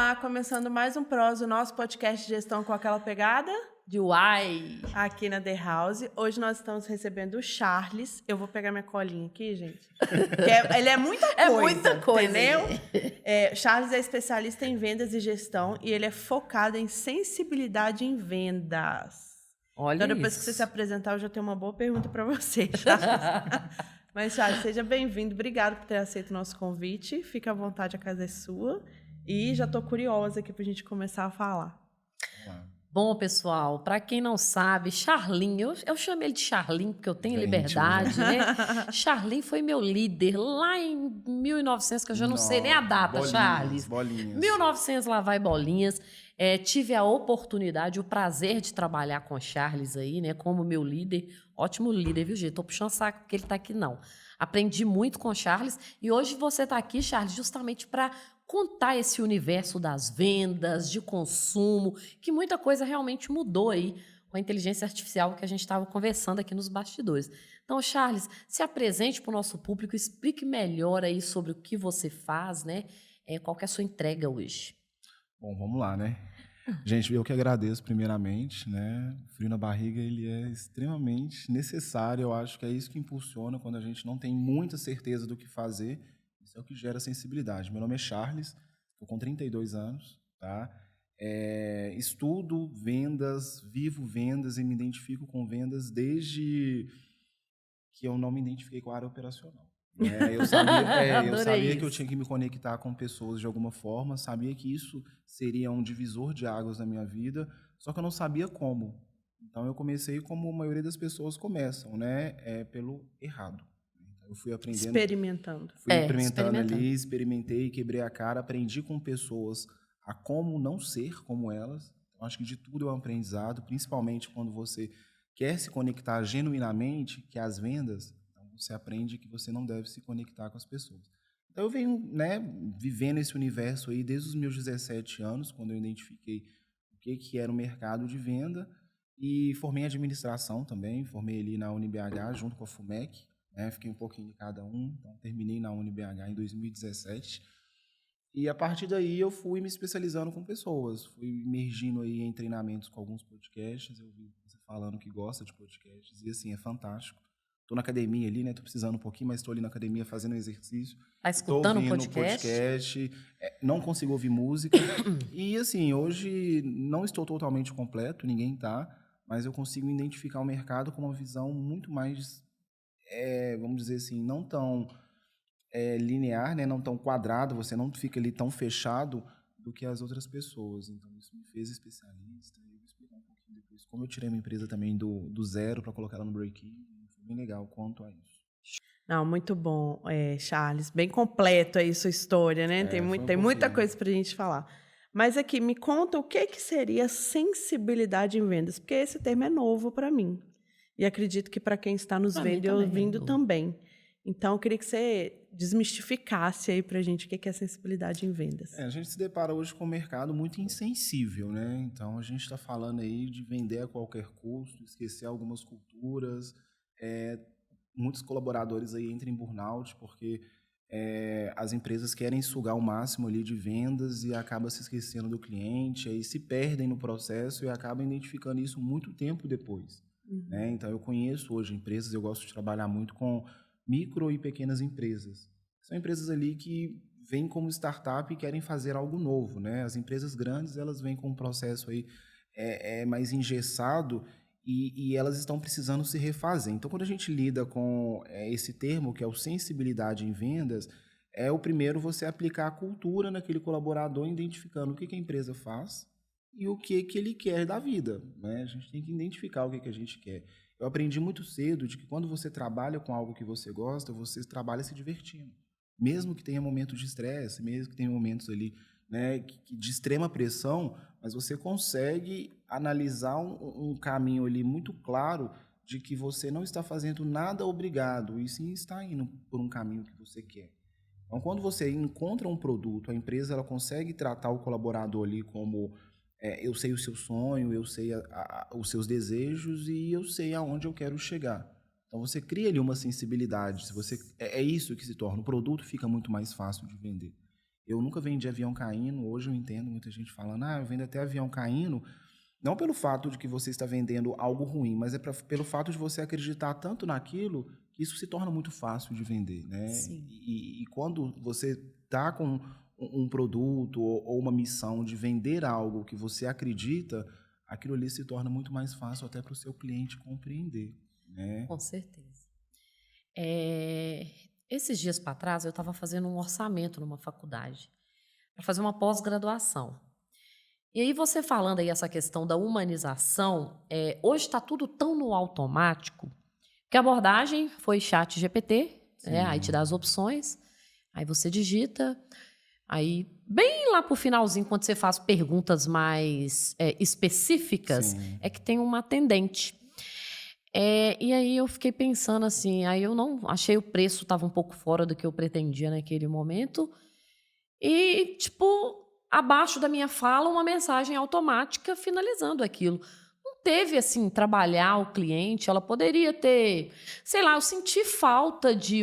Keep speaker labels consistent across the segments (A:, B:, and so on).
A: Olá, começando mais um Prós, o nosso podcast de gestão com aquela pegada
B: de Uai.
A: Aqui na The House. Hoje nós estamos recebendo o Charles. Eu vou pegar minha colinha aqui, gente. Ele é muita coisa.
B: É muita coisa,
A: entendeu? Charles é especialista em vendas e gestão e ele é focado em sensibilidade em vendas.
B: Olha
A: então, depois
B: isso.
A: que você se apresentar, eu já tenho uma boa pergunta para você, Charles. Mas, Charles, seja bem-vindo. Obrigado por ter aceito o nosso convite. Fica à vontade, a casa é sua. E já estou curiosa aqui para a gente começar a falar.
B: Bom, pessoal, para quem não sabe, Charlinho, eu chamo ele de Charlinho porque eu tenho liberdade, né? Charlinho foi meu líder lá em 1900, que eu já não sei nem a data, Charles.
C: Bolinhas.
B: 1900, lá vai bolinhas. Tive a oportunidade, o prazer de trabalhar com o Charles aí, né? Como meu líder. Ótimo líder, viu, gente? Tô puxando saco porque ele tá aqui, não. Aprendi muito com o Charles e hoje você tá aqui, Charles, justamente para contar esse universo das vendas, de consumo, que muita coisa realmente mudou aí com a inteligência artificial que a gente estava conversando aqui nos bastidores. Então, Charles, se apresente para o nosso público, explique melhor aí sobre o que você faz, né? Qual que é a sua entrega hoje?
C: Bom, vamos lá, né? Gente, eu que agradeço primeiramente, né? O frio na barriga, ele é extremamente necessário. Eu acho que é isso que impulsiona quando a gente não tem muita certeza do que fazer. Isso é o que gera sensibilidade. Meu nome é Charles, estou com 32 anos, tá? Estudo vendas, vivo vendas e me identifico com vendas desde que eu não me identifiquei com a área operacional. Eu sabia que eu tinha que me conectar com pessoas de alguma forma, sabia que isso seria um divisor de águas na minha vida, só que eu não sabia como. Então, eu comecei como a maioria das pessoas começam, né? Pelo errado. Eu fui aprendendo...
A: Experimentando.
C: Experimentando ali, experimentei, quebrei a cara, aprendi com pessoas a como não ser como elas. Então, acho que de tudo é um aprendizado, principalmente quando você quer se conectar genuinamente, que as vendas... Você aprende que você não deve se conectar com as pessoas. Então, eu venho, né, vivendo esse universo aí desde os meus 17 anos, quando eu identifiquei o que era o mercado de venda, e formei em administração também, formei ali na UniBH junto com a FUMEC, né, fiquei um pouquinho de cada um, então terminei na UniBH em 2017, e a partir daí eu fui me especializando com pessoas, fui emergindo aí em treinamentos com alguns podcasts, eu vi você falando que gosta de podcasts, e assim, é fantástico. Estou na academia ali, né? Estou precisando um pouquinho, mas estou ali na academia fazendo exercício.
B: Está escutando o
C: podcast? Não consigo ouvir música. E, assim, hoje não estou totalmente completo, ninguém está, mas eu consigo identificar o mercado com uma visão muito mais, vamos dizer assim, não tão linear, né? Não tão quadrado, você não fica ali tão fechado do que as outras pessoas. Então, isso me fez especialista. Eu vou explicar um pouquinho depois como eu tirei minha empresa também do zero para colocar ela no break-even. Bem legal quanto a isso.
A: Não, muito bom, Charles. Bem completo aí sua história, né? Tem muita coisa para a gente falar. Mas aqui, me conta o que seria sensibilidade em vendas, porque esse termo é novo para mim. E acredito que para quem está nos vendo e ouvindo também. Então, eu queria que você desmistificasse aí para a gente o que é sensibilidade em vendas.
C: A gente se depara hoje com um mercado muito insensível, né? Então, a gente está falando aí de vender a qualquer custo, esquecer algumas culturas. Muitos colaboradores aí entram em burnout porque as empresas querem sugar o máximo ali de vendas e acabam se esquecendo do cliente, aí se perdem no processo e acabam identificando isso muito tempo depois. Né? Então, eu conheço hoje empresas, eu gosto de trabalhar muito com micro e pequenas empresas. São empresas ali que vêm como startup e querem fazer algo novo. Né? As empresas grandes, elas vêm com um processo aí, mais engessado, e elas estão precisando se refazer. Então, quando a gente lida com esse termo, que é o sensibilidade em vendas, o primeiro você aplicar a cultura naquele colaborador, identificando o que a empresa faz e o que ele quer da vida. Né? A gente tem que identificar o que a gente quer. Eu aprendi muito cedo de que quando você trabalha com algo que você gosta, você trabalha se divertindo. Mesmo que tenha momentos de estresse, mesmo que tenha momentos ali, né, de extrema pressão, mas você consegue analisar um caminho ali muito claro de que você não está fazendo nada obrigado, e sim está indo por um caminho que você quer. Então, quando você encontra um produto, a empresa ela consegue tratar o colaborador ali como eu sei o seu sonho, eu sei os seus desejos e eu sei aonde eu quero chegar. Então, você cria ali uma sensibilidade. Se você, é isso que se torna. O produto fica muito mais fácil de vender. Eu nunca vendi avião caindo, hoje eu entendo muita gente falando, eu vendo até avião caindo, não pelo fato de que você está vendendo algo ruim, mas pelo fato de você acreditar tanto naquilo que isso se torna muito fácil de vender, né?
B: Sim.
C: E quando você está com um produto ou uma missão de vender algo que você acredita, aquilo ali se torna muito mais fácil até para o seu cliente compreender, né?
B: Com certeza. Esses dias para trás, eu estava fazendo um orçamento numa faculdade para fazer uma pós-graduação. E aí você falando aí essa questão da humanização, hoje está tudo tão no automático que a abordagem foi chat GPT, aí te dá as opções, aí você digita, aí bem lá pro finalzinho, quando você faz perguntas mais específicas, é que tem uma atendente. E aí eu fiquei pensando assim, aí eu não achei o preço, estava um pouco fora do que eu pretendia naquele momento, e tipo, abaixo da minha fala, uma mensagem automática finalizando aquilo. Não teve assim, trabalhar o cliente, ela poderia ter, sei lá, eu senti falta de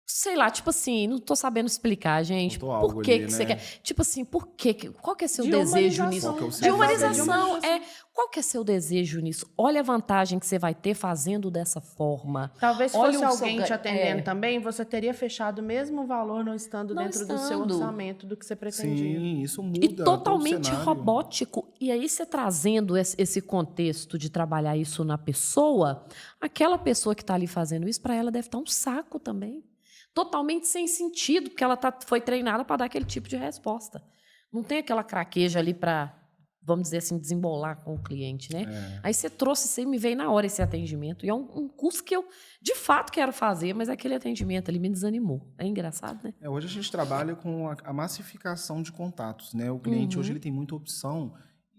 B: sei lá, tipo assim, não tô sabendo explicar, gente.
C: Faltou
B: por que
C: ali,
B: que você
C: né?
B: quer? Tipo assim, por que? Qual que é seu
A: De
B: desejo
A: humanização.
B: nisso?
C: Qual que é o seu
B: De humanização,
A: desejo?
B: qual que é seu desejo nisso? Olha a vantagem que você vai ter fazendo dessa forma.
A: Talvez se
B: Olha
A: fosse
B: o seu
A: alguém te atendendo
B: é.
A: também, você teria fechado o mesmo valor não estando
B: Não
A: dentro do seu
B: estando.
A: orçamento do que você pretendia.
C: Sim, isso muda
B: E
C: todo o
B: totalmente
C: cenário.
B: robótico. E aí, você trazendo esse contexto de trabalhar isso na pessoa, aquela pessoa que está ali fazendo isso, para ela deve estar um saco também. Totalmente sem sentido, porque ela foi treinada para dar aquele tipo de resposta. Não tem aquela craqueja ali para, vamos dizer assim, desembolar com o cliente, né? Aí você trouxe isso e me veio na hora esse atendimento. E é um curso que eu, de fato, quero fazer, mas aquele atendimento ali me desanimou. É engraçado, né?
C: Hoje a gente trabalha com a massificação de contatos, né? O cliente hoje ele tem muita opção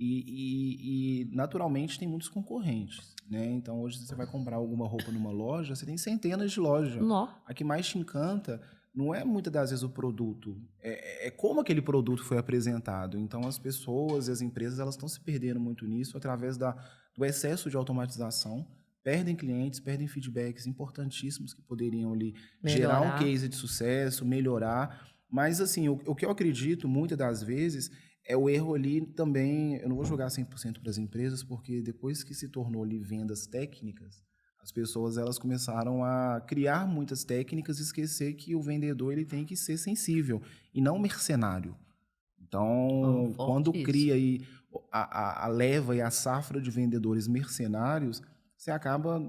C: e naturalmente tem muitos concorrentes, né? Então hoje você vai comprar alguma roupa numa loja, você tem centenas de lojas.
B: Nó.
C: A que mais te encanta não é muitas das vezes o produto, é como aquele produto foi apresentado. Então as pessoas e as empresas elas estão se perdendo muito nisso através do excesso de automatização. Perdem clientes, perdem feedbacks importantíssimos que poderiam ali gerar um case de sucesso, melhorar. Mas, assim, o que eu acredito, muitas das vezes, é o erro ali também... Eu não vou jogar 100% para as empresas, porque depois que se tornou ali vendas técnicas, as pessoas elas começaram a criar muitas técnicas e esquecer que o vendedor ele tem que ser sensível e não mercenário. Então, quando cria aí a leva e a safra de vendedores mercenários, você acaba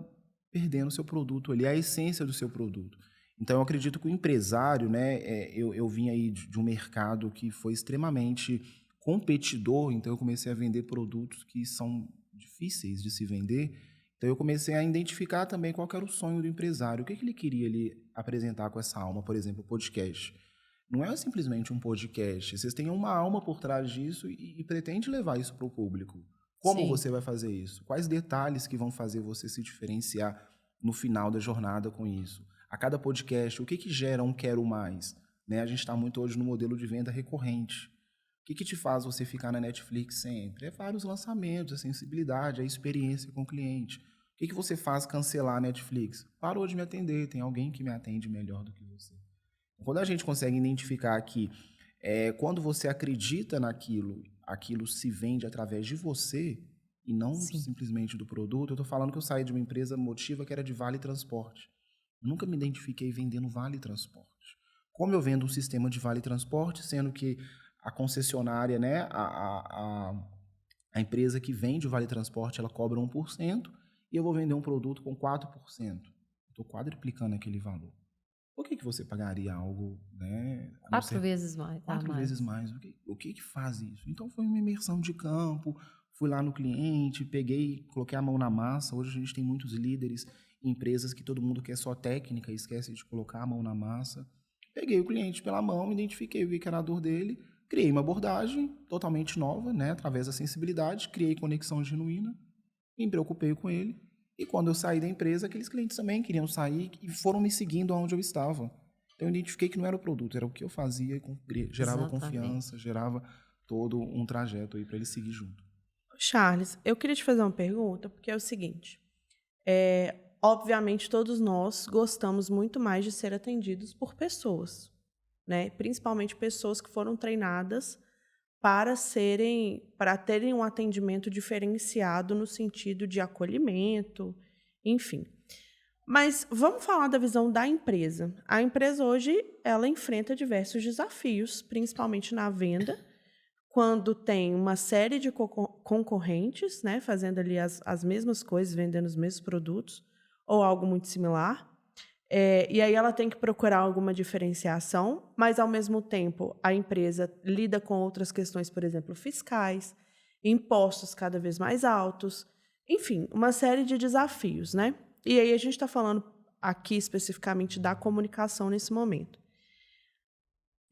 C: perdendo o seu produto ali, a essência do seu produto. Então, eu acredito que o empresário, né, eu vim aí de um mercado que foi extremamente competidor, então eu comecei a vender produtos que são difíceis de se vender. Então, eu comecei a identificar também qual era o sonho do empresário, o que ele queria ali apresentar com essa alma, por exemplo, o podcast. Não é simplesmente um podcast, vocês têm uma alma por trás disso e pretende levar isso para o público. Como você vai fazer isso? Quais detalhes que vão fazer você se diferenciar no final da jornada com isso? A cada podcast, o que gera um quero mais? Né? A gente está muito hoje no modelo de venda recorrente. O que te faz você ficar na Netflix sempre? É vários lançamentos, a sensibilidade, a experiência com o cliente. O que você faz cancelar a Netflix? Parou de me atender, tem alguém que me atende melhor do que você. Quando a gente consegue identificar que quando você acredita naquilo, aquilo se vende através de você e não simplesmente do produto. Eu estou falando que eu saí de uma empresa Motiva que era de Vale Transporte. Eu nunca me identifiquei vendendo Vale Transporte. Como eu vendo um sistema de Vale Transporte, sendo que a concessionária, né, a empresa que vende o Vale Transporte, ela cobra 1% e eu vou vender um produto com 4%. Estou quadruplicando aquele valor. Por que você pagaria algo, né?
B: 4 vezes mais.
C: 4 vezes mais. O que faz isso? Então, foi uma imersão de campo, fui lá no cliente, peguei, coloquei a mão na massa. Hoje a gente tem muitos líderes em empresas que todo mundo quer só técnica e esquece de colocar a mão na massa. Peguei o cliente pela mão, identifiquei o que era a dor dele, criei uma abordagem totalmente nova, né? Através da sensibilidade, criei conexão genuína, me preocupei com ele. E quando eu saí da empresa, aqueles clientes também queriam sair e foram me seguindo onde eu estava. Então, eu identifiquei que não era o produto, era o que eu fazia, gerava confiança, gerava todo um trajeto aí para ele seguir junto.
A: Charles, eu queria te fazer uma pergunta, porque é o seguinte. Obviamente, todos nós gostamos muito mais de ser atendidos por pessoas. né? Principalmente pessoas que foram treinadas para terem um atendimento diferenciado no sentido de acolhimento, enfim. Mas vamos falar da visão da empresa. A empresa hoje, ela enfrenta diversos desafios, principalmente na venda, quando tem uma série de concorrentes, né, fazendo ali as mesmas coisas, vendendo os mesmos produtos, ou algo muito similar. E aí ela tem que procurar alguma diferenciação, mas, ao mesmo tempo, a empresa lida com outras questões, por exemplo, fiscais, impostos cada vez mais altos, enfim, uma série de desafios, né? E aí a gente está falando aqui especificamente da comunicação nesse momento.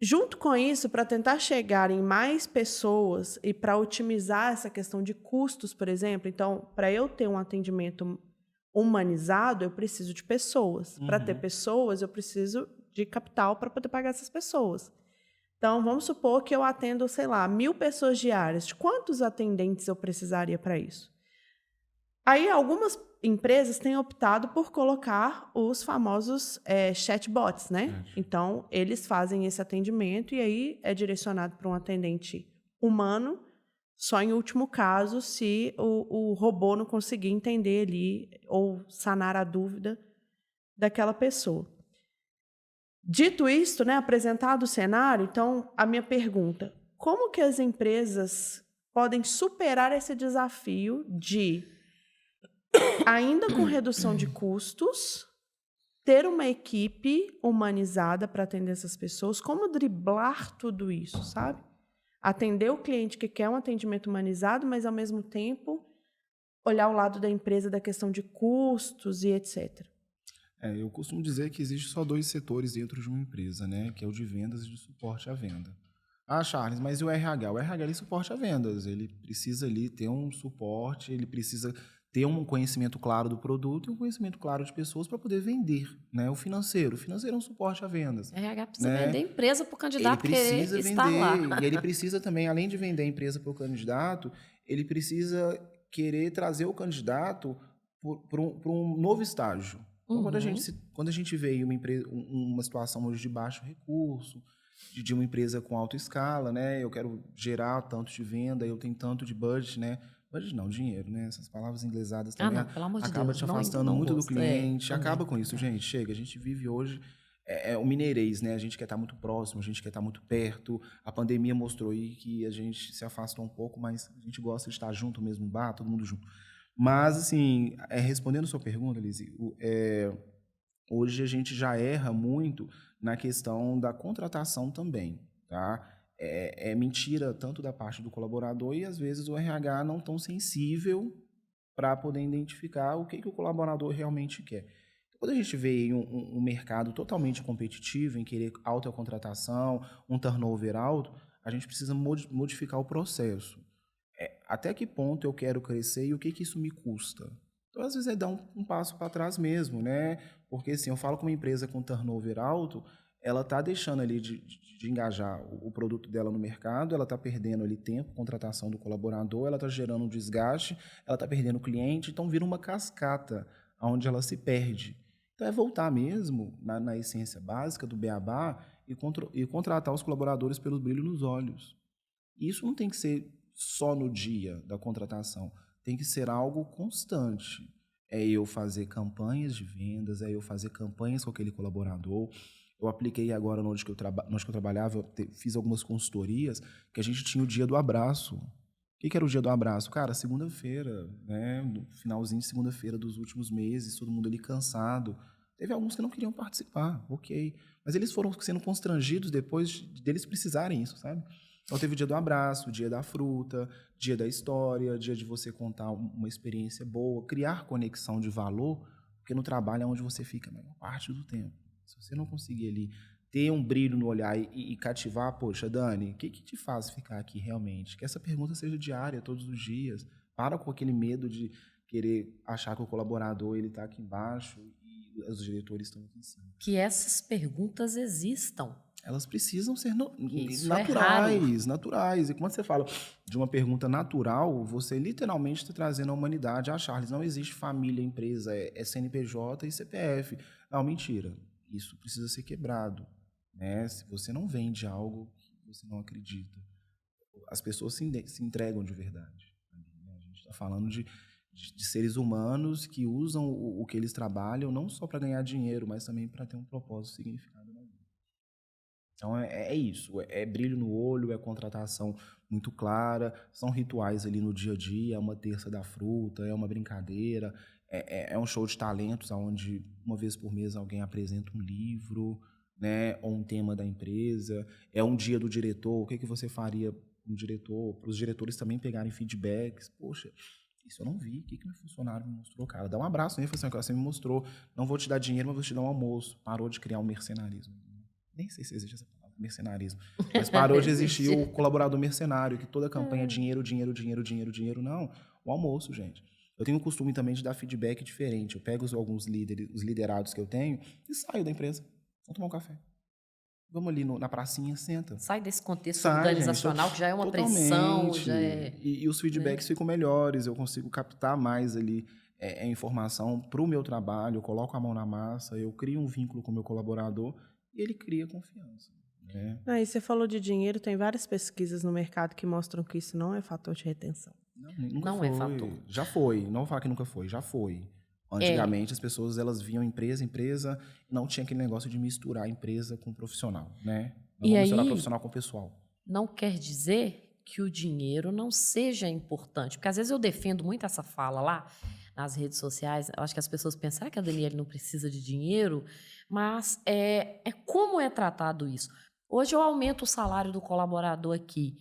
A: Junto com isso, para tentar chegar em mais pessoas e para otimizar essa questão de custos, por exemplo, então, para eu ter um atendimento humanizado, eu preciso de pessoas. Para ter pessoas, eu preciso de capital para poder pagar essas pessoas. Então, vamos supor que eu atendo, sei lá, 1.000 pessoas diárias. De quantos atendentes eu precisaria para isso? Aí, algumas empresas têm optado por colocar os famosos chatbots, né? Então, eles fazem esse atendimento e aí é direcionado para um atendente humano, só em último caso, se o robô não conseguir entender ali ou sanar a dúvida daquela pessoa. Dito isto, né, apresentado o cenário, então, a minha pergunta: como que as empresas podem superar esse desafio de, ainda com redução de custos, ter uma equipe humanizada para atender essas pessoas? Como driblar tudo isso, sabe? Atender o cliente que quer um atendimento humanizado, mas, ao mesmo tempo, olhar o lado da empresa, da questão de custos e etc.
C: Eu costumo dizer que existe só 2 setores dentro de uma empresa, né? Que é o de vendas e de suporte à venda. Ah, Charles, mas e o RH? O RH ele suporte a vendas. Ele precisa ali ter um suporte, ele precisa ter um conhecimento claro do produto e um conhecimento claro de pessoas para poder vender, né? O financeiro é um suporte a vendas.
B: O RH precisa
C: né?
B: vender a empresa para o candidato querer estar lá.
C: E ele precisa também, além de vender a empresa para o candidato, ele precisa querer trazer o candidato para um novo estágio. Então, quando a gente vê uma situação hoje de baixo recurso, de uma empresa com alta escala, né? Eu quero gerar tanto de venda, eu tenho tanto de budget, né? Budget não, dinheiro, né? Essas palavras inglesadas também acaba te afastando muito do cliente. Acaba com isso, gente. Chega, a gente vive hoje o mineirês, né? A gente quer estar muito próximo, a gente quer estar muito perto. A pandemia mostrou aí que a gente se afastou um pouco, mas a gente gosta de estar junto no mesmo bar, todo mundo junto. Mas, assim, respondendo a sua pergunta, Lizzy, hoje a gente já erra muito na questão da contratação também, tá? É mentira tanto da parte do colaborador e, às vezes, o RH não tão sensível para poder identificar o que o colaborador realmente quer. Quando a gente vê um mercado totalmente competitivo, em querer alta contratação, um turnover alto, a gente precisa modificar o processo. Até que ponto eu quero crescer e o que isso me custa? Então, às vezes, é dar um passo para trás mesmo, né? Porque, assim, eu falo com uma empresa com turnover alto, ela está deixando ali de engajar o produto dela no mercado, ela está perdendo ali tempo, contratação do colaborador, ela está gerando um desgaste, ela está perdendo cliente, então vira uma cascata onde ela se perde. Então, é voltar mesmo na essência básica do beabá e contratar os colaboradores pelo brilho nos olhos. Isso não tem que ser só no dia da contratação, tem que ser algo constante. É eu fazer campanhas de vendas, é eu fazer campanhas com aquele colaborador. Eu apliquei agora, onde que eu trabalhava, eu fiz algumas consultorias, que a gente tinha o dia do abraço. O que era o dia do abraço? Cara, segunda-feira, né? No finalzinho de segunda-feira dos últimos meses, todo mundo ali cansado. Teve alguns que não queriam participar, ok. Mas eles foram sendo constrangidos depois deles precisarem isso, sabe? Então, teve o dia do abraço, o dia da fruta, dia da história, dia de você contar uma experiência boa, criar conexão de valor, porque no trabalho é onde você fica a maior parte do tempo. Se você não conseguir ali ter um brilho no olhar e cativar, poxa, Dani, o que te faz ficar aqui realmente? Que essa pergunta seja diária, todos os dias. Para com aquele medo de querer achar que o colaborador está aqui embaixo e os diretores estão aqui em cima.
B: Que essas perguntas existam.
C: Elas precisam ser naturais. E quando você fala de uma pergunta natural, você literalmente está trazendo a humanidade. Charles, não existe família, empresa, é CNPJ e CPF. Não, mentira. Isso precisa ser quebrado. né? Se você não vende algo que você não acredita, as pessoas se entregam de verdade. Né? A gente está falando de seres humanos que usam o que eles trabalham não só para ganhar dinheiro, mas também para ter um propósito, significado na vida. Então, é isso. É brilho no olho, é contratação muito clara, são rituais ali no dia a dia, é uma terça da fruta, é uma brincadeira, é um show de talentos onde uma vez por mês alguém apresenta um livro, né, ou um tema da empresa, é um dia do diretor, o que você faria com o diretor, para os diretores também pegarem feedbacks. Poxa, isso eu não vi, o que meu funcionário me mostrou? Cara, dá um abraço nele, assim, você me mostrou, não vou te dar dinheiro, mas vou te dar um almoço. Parou de criar um mercenarismo. Nem sei se existe essa palavra, mercenarismo. Mas parou de existir o colaborador mercenário, que toda campanha é dinheiro, dinheiro, dinheiro, dinheiro, dinheiro. Não, o almoço, gente. Eu tenho o costume também de dar feedback diferente. Eu pego alguns líderes, os liderados que eu tenho, e saio da empresa. Vamos tomar um café. Vamos ali na pracinha, senta.
B: Sai desse contexto organizacional, gente, que já é uma pressão. Já é...
C: e os feedbacks ficam melhores, eu consigo captar mais ali informação para o meu trabalho, eu coloco a mão na massa, eu crio um vínculo com o meu colaborador e ele cria confiança. Né?
A: E você falou de dinheiro, tem várias pesquisas no mercado que mostram que isso não é fator de retenção.
C: Não é fator. Já foi, não vou falar que nunca foi, já foi. Antigamente, as pessoas elas viam empresa, não tinha aquele negócio de misturar empresa com profissional, né? Não vamos misturar profissional com pessoal.
B: Não quer dizer que o dinheiro não seja importante, porque às vezes eu defendo muito essa fala lá nas redes sociais, eu acho que as pessoas pensam, será que a Daniele não precisa de dinheiro? Mas como é tratado isso? Hoje eu aumento o salário do colaborador aqui,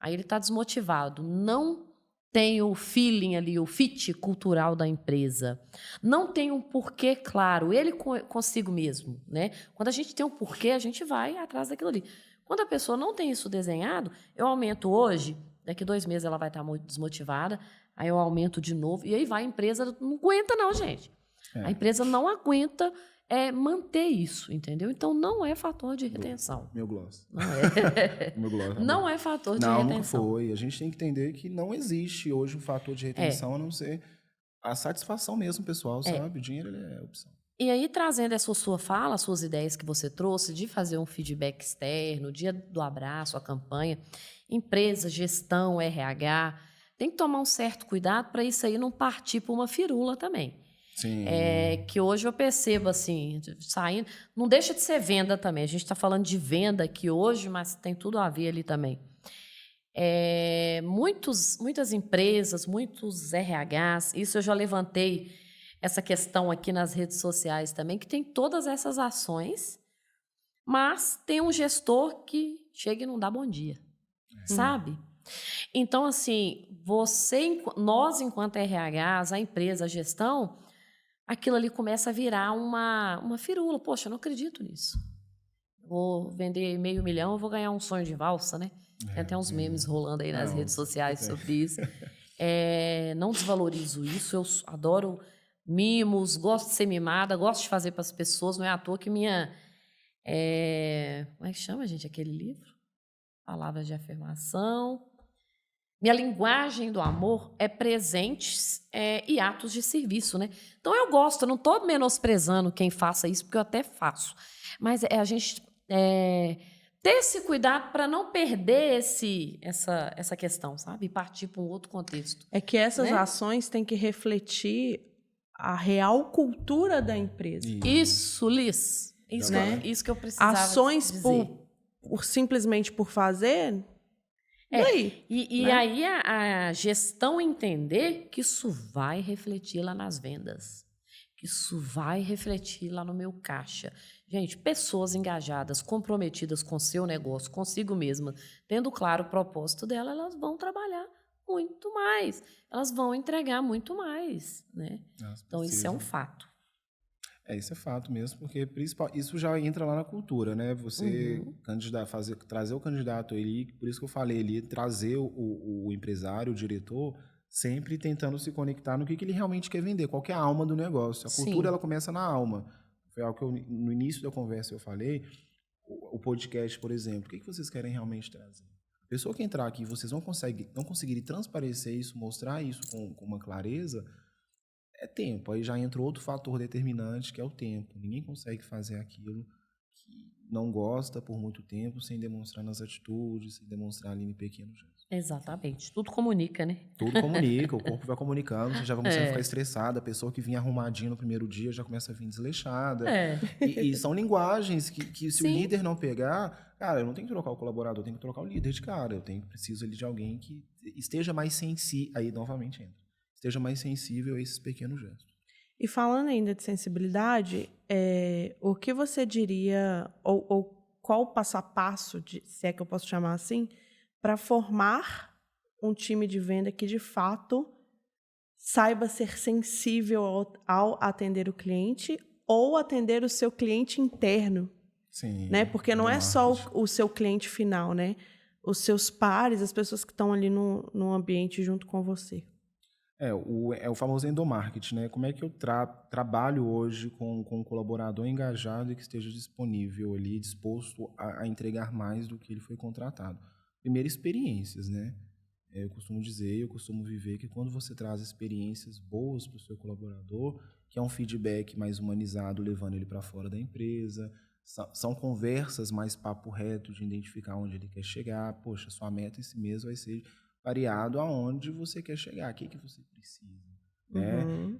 B: aí ele está desmotivado, não tem o feeling ali, o fit cultural da empresa. Não tem um porquê claro, ele consigo mesmo, né? Quando a gente tem um porquê, a gente vai atrás daquilo ali. Quando a pessoa não tem isso desenhado, eu aumento hoje, daqui 2 meses ela vai estar muito desmotivada, aí eu aumento de novo, e aí vai, a empresa não aguenta não, gente. A empresa não aguenta manter isso, entendeu? Então, não é fator de retenção.
C: Meu gloss.
B: Não é.
C: Meu gloss,
B: não é fator de retenção.
C: Não, nunca foi. A gente tem que entender que não existe hoje um fator de retenção, a não ser a satisfação mesmo, pessoal, sabe? O dinheiro é opção.
B: E aí, trazendo essa sua fala, as suas ideias que você trouxe, de fazer um feedback externo, dia do abraço, a campanha, empresa, gestão, RH, tem que tomar um certo cuidado para isso aí não partir para uma firula também.
C: Sim.
B: Que hoje eu percebo, assim, saindo... Não deixa de ser venda também. A gente está falando de venda aqui hoje, mas tem tudo a ver ali também. Muitas empresas, muitos RHs, isso eu já levantei essa questão aqui nas redes sociais também, que tem todas essas ações, mas tem um gestor que chega e não dá bom dia, sabe? Então, assim, nós, enquanto RHs, a empresa, a gestão... aquilo ali começa a virar uma firula. Poxa, eu não acredito nisso. Vou vender 500 mil, eu vou ganhar um sonho de valsa, né? Tem até uns memes rolando aí nas redes sociais sobre isso. Não desvalorizo isso, eu adoro mimos, gosto de ser mimada, gosto de fazer para as pessoas, não é à toa que minha... como é que chama, gente, aquele livro? Palavras de afirmação... Minha linguagem do amor é presentes e atos de serviço, né? Então, eu gosto, eu não estou menosprezando quem faça isso, porque eu até faço. Mas a gente ter esse cuidado para não perder essa questão, sabe? E partir para um outro contexto.
A: É que essas ações têm que refletir a real cultura da empresa.
B: Isso, Liz. Isso que eu precisava
A: ações
B: dizer.
A: Simplesmente por fazer...
B: E aí a gestão entender que isso vai refletir lá nas vendas, que isso vai refletir lá no meu caixa. Gente, pessoas engajadas, comprometidas com seu negócio, consigo mesma, tendo claro o propósito dela, elas vão trabalhar muito mais, elas vão entregar muito mais, né? Então, isso é um fato.
C: Isso é fato mesmo, porque isso já entra lá na cultura, né? Você trazer o candidato ali, por isso que eu falei ali, trazer o empresário, o diretor, sempre tentando se conectar no que ele realmente quer vender, qual que é a alma do negócio. A cultura, ela começa na alma. Foi algo que no início da conversa eu falei, o podcast, por exemplo, o que vocês querem realmente trazer? A pessoa que entrar aqui, vocês não conseguirem transparecer isso, mostrar isso com uma clareza... é tempo, aí já entra outro fator determinante, que é o tempo. Ninguém consegue fazer aquilo que não gosta por muito tempo sem demonstrar nas atitudes, sem demonstrar ali em pequenos gestos.
B: Exatamente. Tudo comunica, né?
C: Tudo comunica, o corpo vai comunicando, você já vai começando a ficar estressada, a pessoa que vinha arrumadinha no primeiro dia já começa a vir desleixada. E são linguagens que se o líder não pegar, cara, eu não tenho que trocar o colaborador, eu tenho que trocar o líder de cara, preciso ali de alguém que esteja mais sensível, aí novamente entra, esteja mais sensível a esses pequenos gestos.
A: E falando ainda de sensibilidade, o que você diria, ou qual o passo a passo, se é que eu posso chamar assim, para formar um time de venda que, de fato, saiba ser sensível ao atender o cliente ou atender o seu cliente interno? Sim. Né? Porque não é só o seu cliente final, né? Os seus pares, as pessoas que estão ali no ambiente junto com você.
C: É o famoso endomarketing, né? Como é que eu trabalho hoje com um colaborador engajado e que esteja disponível ali, disposto a entregar mais do que ele foi contratado? Primeiro, experiências, né? Eu costumo dizer, eu costumo viver que quando você traz experiências boas para o seu colaborador, que é um feedback mais humanizado, levando ele para fora da empresa, são conversas mais papo reto de identificar onde ele quer chegar. Poxa, sua meta esse mês vai ser variado aonde você quer chegar, o que você precisa. Né?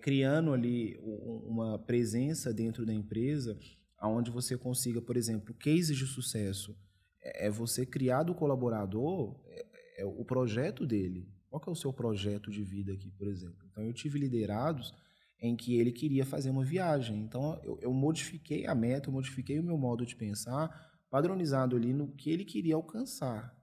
C: Criando ali uma presença dentro da empresa onde você consiga, por exemplo, cases de sucesso. Você criar do colaborador o projeto dele. Qual que é o seu projeto de vida aqui, por exemplo? Então, eu tive liderados em que ele queria fazer uma viagem. Então, eu modifiquei a meta, eu modifiquei o meu modo de pensar, padronizado ali no que ele queria alcançar.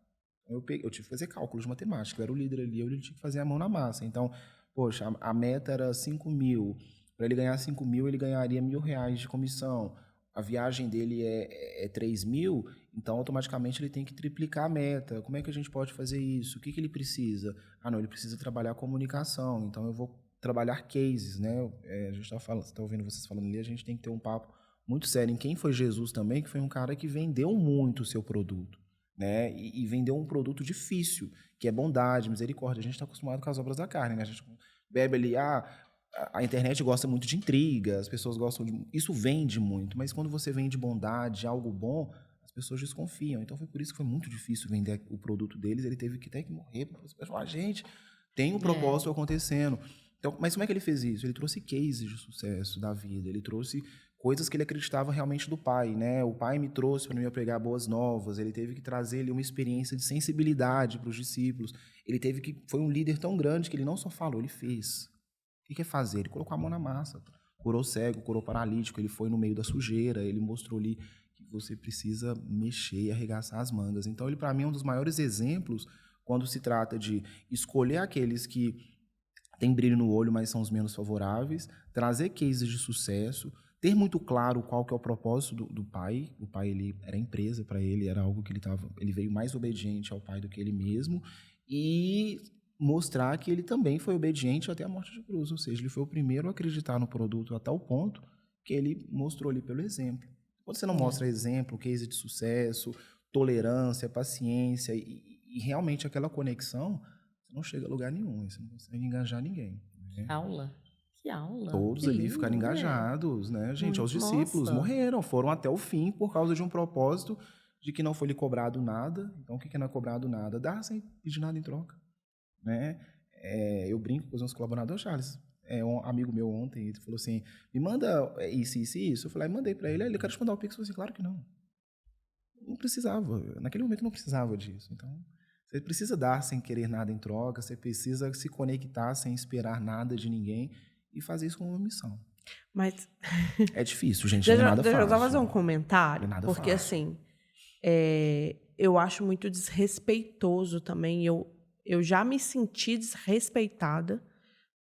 C: Eu tive que fazer cálculos de matemática, eu era o líder ali, eu tinha que fazer a mão na massa. Então, poxa, a meta era 5 mil. Para ele ganhar 5 mil, ele ganharia R$1.000 de comissão. A viagem dele é 3 mil, então automaticamente ele tem que triplicar a meta. Como é que a gente pode fazer isso? O que ele precisa? Não, ele precisa trabalhar comunicação, então eu vou trabalhar cases, né? A gente está ouvindo vocês falando ali, a gente tem que ter um papo muito sério em quem foi Jesus também, que foi um cara que vendeu muito o seu produto, né? E vendeu um produto difícil, que é bondade, misericórdia. A gente está acostumado com as obras da carne, né? A gente bebe ali, a internet gosta muito de intriga, as pessoas gostam de... Isso vende muito, mas quando você vende bondade, algo bom, as pessoas desconfiam. Então, foi por isso que foi muito difícil vender o produto deles. Ele teve que até que morrer para as pessoas. Gente, tem um propósito acontecendo. Então, mas como é que ele fez isso? Ele trouxe cases de sucesso da vida. Ele trouxe coisas que ele acreditava realmente do pai, né? O pai me trouxe para me pregar boas novas. Ele teve que trazer ali uma experiência de sensibilidade para os discípulos. Foi um líder tão grande que ele não só falou, ele fez. O que é fazer? Ele colocou a mão na massa, curou cego, curou paralítico, ele foi no meio da sujeira, ele mostrou ali que você precisa mexer e arregaçar as mangas. Então, ele, para mim, é um dos maiores exemplos quando se trata de escolher aqueles que têm brilho no olho, mas são os menos favoráveis, trazer cases de sucesso, ter muito claro qual que é o propósito do pai. O pai, ele era empresa para ele, era algo que ele veio mais obediente ao pai do que ele mesmo, e mostrar que ele também foi obediente até a morte de cruz, ou seja, ele foi o primeiro a acreditar no produto a tal ponto que ele mostrou ali pelo exemplo. Quando você não mostra exemplo, case de sucesso, tolerância, paciência e realmente aquela conexão, você não chega a lugar nenhum, você não consegue engajar ninguém. Né?
B: Que aula!
C: Todos
B: que
C: ali
B: lindo,
C: ficaram engajados, né, gente? Os discípulos
B: Nossa.
C: morreram, foram até o fim por causa de um propósito de que não foi lhe cobrado nada. Então, o que não é cobrado nada? Dar sem pedir nada em troca. Né? Eu brinco com os meus colaboradores, Charles. Um amigo meu ontem, ele falou assim, me manda isso. Eu falei, mandei para ele, ele quer te mandar o Pix. Eu falei assim, claro que não. Não precisava, naquele momento não precisava disso. Então, você precisa dar sem querer nada em troca, você precisa se conectar sem esperar nada de ninguém e fazer isso como uma missão.
A: Mas...
C: É difícil, gente, não é nada fácil.
A: Deixa eu só fazer um comentário,
C: não é nada
A: porque
C: fácil.
A: Assim, eu acho muito desrespeitoso também, eu já me senti desrespeitada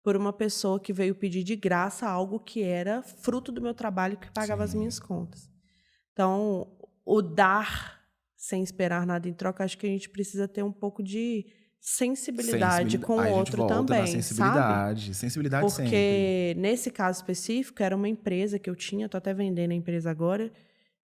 A: por uma pessoa que veio pedir de graça algo que era fruto do meu trabalho, que pagava as minhas contas. Então, o dar sem esperar nada em troca, acho que a gente precisa ter um pouco de sensibilidade com o outro também,
C: sabe? Sensibilidade
A: Porque
C: sempre.
A: Nesse caso específico, era uma empresa que eu tinha, estou até vendendo a empresa agora,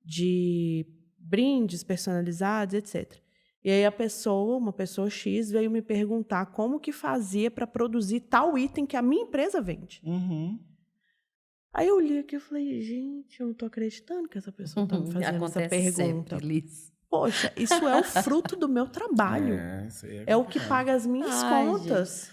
A: de brindes personalizados, etc. E aí uma pessoa X, veio me perguntar como que fazia para produzir tal item que a minha empresa vende.
C: Uhum.
A: Aí eu li aqui e falei, gente, eu não tô acreditando que essa pessoa tá me fazendo essa pergunta. Poxa, isso é o fruto do meu trabalho.
C: Isso aí
A: é o que paga as minhas contas.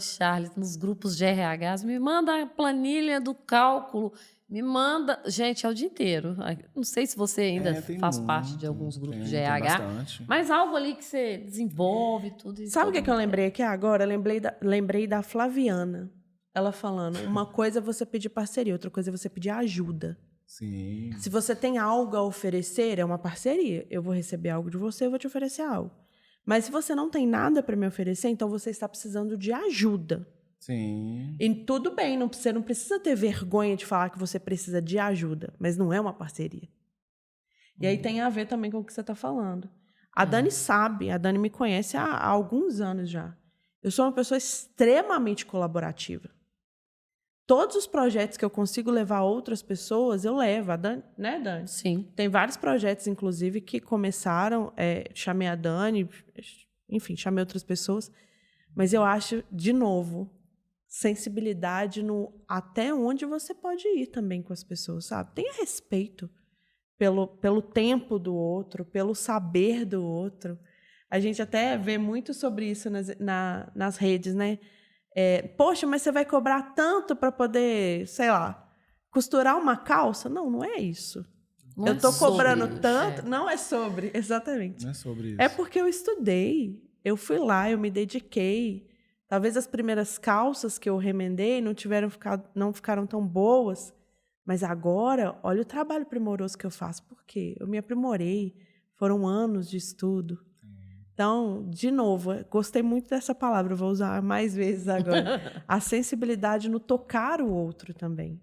B: Charles, nos grupos de RHs, me manda a planilha do cálculo. Me manda... Gente, é o dia inteiro. Não sei se você ainda faz parte de alguns grupos de RH, mas algo ali que você desenvolve, tudo isso.
A: Sabe o que eu lembrei aqui agora? Lembrei da Flaviana. Ela falando, uma coisa é você pedir parceria, outra coisa é você pedir ajuda.
C: Sim.
A: Se você tem algo a oferecer, é uma parceria. Eu vou receber algo de você, eu vou te oferecer algo. Mas se você não tem nada para me oferecer, então você está precisando de ajuda.
C: Sim.
A: E tudo bem, você não precisa ter vergonha de falar que você precisa de ajuda, mas não é uma parceria. E aí tem a ver também com o que você está falando. A Dani sabe, a Dani me conhece há alguns anos já. Eu sou uma pessoa extremamente colaborativa. Todos os projetos que eu consigo levar outras pessoas, eu levo. A Dani, né, Dani?
B: Sim.
A: Tem vários projetos, inclusive, que começaram, chamei a Dani, enfim, chamei outras pessoas. Mas eu acho, de novo, sensibilidade no até onde você pode ir também com as pessoas, sabe? Tenha respeito pelo tempo do outro, pelo saber do outro. A gente até vê muito sobre isso nas redes, né? Poxa, mas você vai cobrar tanto para poder, sei lá, costurar uma calça? Não, não é isso. Eu estou cobrando tanto. Não é sobre, exatamente.
C: Não é sobre isso.
A: É porque eu estudei, eu fui lá, eu me dediquei. Talvez as primeiras calças que eu remendei não ficaram tão boas, mas agora, olha o trabalho primoroso que eu faço. Por quê? Eu me aprimorei, foram anos de estudo. Então, de novo, gostei muito dessa palavra, vou usar mais vezes agora. A sensibilidade no tocar o outro também.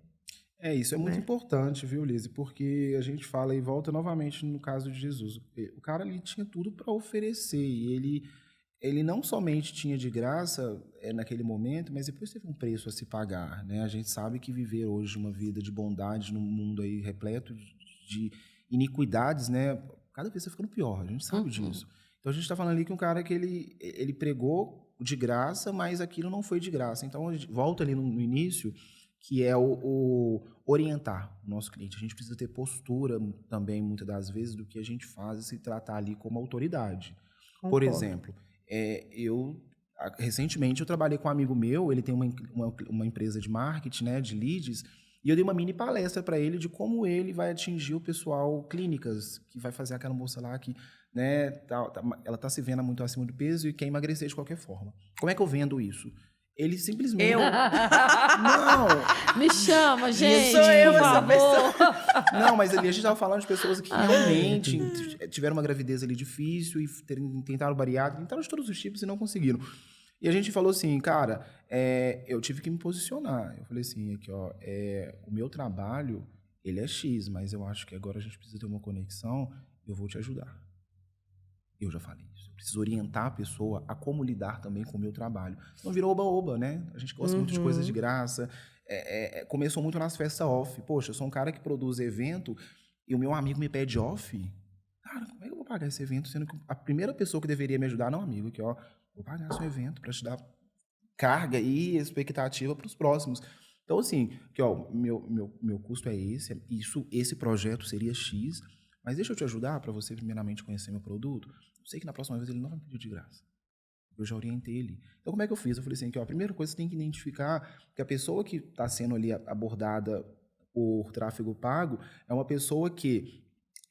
C: Isso é muito importante, viu, Lise? Porque a gente fala e volta novamente no caso de Jesus. O cara ali tinha tudo para oferecer e ele não somente tinha de graça naquele momento, mas depois teve um preço a se pagar, né? A gente sabe que viver hoje uma vida de bondade num mundo aí repleto de iniquidades, né? Cada vez está ficando pior, a gente sabe disso. Então, a gente está falando ali que um cara que ele pregou de graça, mas aquilo não foi de graça. Então, a gente volta ali no início, que é o orientar o nosso cliente. A gente precisa ter postura também, muitas das vezes, do que a gente faz e se tratar ali como autoridade. Concordo. Por exemplo, recentemente eu trabalhei com um amigo meu, ele tem uma empresa de marketing, né, de leads, e eu dei uma mini palestra para ele de como ele vai atingir o pessoal clínicas, que vai fazer aquela moça lá que... né, ela está se vendo muito acima do peso e quer emagrecer de qualquer forma. Como é que eu vendo isso? Ele simplesmente... Não!
B: Me chama, gente!
A: Sou eu essa pessoa!
C: Não, mas ali a gente estava falando de pessoas que realmente tiveram uma gravidez ali difícil e tentaram bariátrica, tentaram de todos os tipos e não conseguiram. E a gente falou assim, cara, eu tive que me posicionar. Eu falei assim, aqui, ó, o meu trabalho, ele é X, mas eu acho que agora a gente precisa ter uma conexão, eu vou te ajudar. Eu já falei isso. Eu preciso orientar a pessoa a como lidar também com o meu trabalho. Não virou oba-oba, né? A gente gosta muito de coisas de graça. Começou muito nas festas off. Poxa, eu sou um cara que produz evento e o meu amigo me pede off. Cara, como é que eu vou pagar esse evento? Sendo que a primeira pessoa que deveria me ajudar, não, amigo, que ó, vou pagar seu evento para te dar carga e expectativa para os próximos. Então, assim, que ó, meu custo é esse projeto seria X, mas deixa eu te ajudar para você primeiramente conhecer meu produto. Eu sei que na próxima vez ele não vai me pedir de graça. Eu já orientei ele. Então, como é que eu fiz? Eu falei assim, que ó, a primeira coisa você tem que identificar que a pessoa que está sendo ali abordada por tráfego pago é uma pessoa que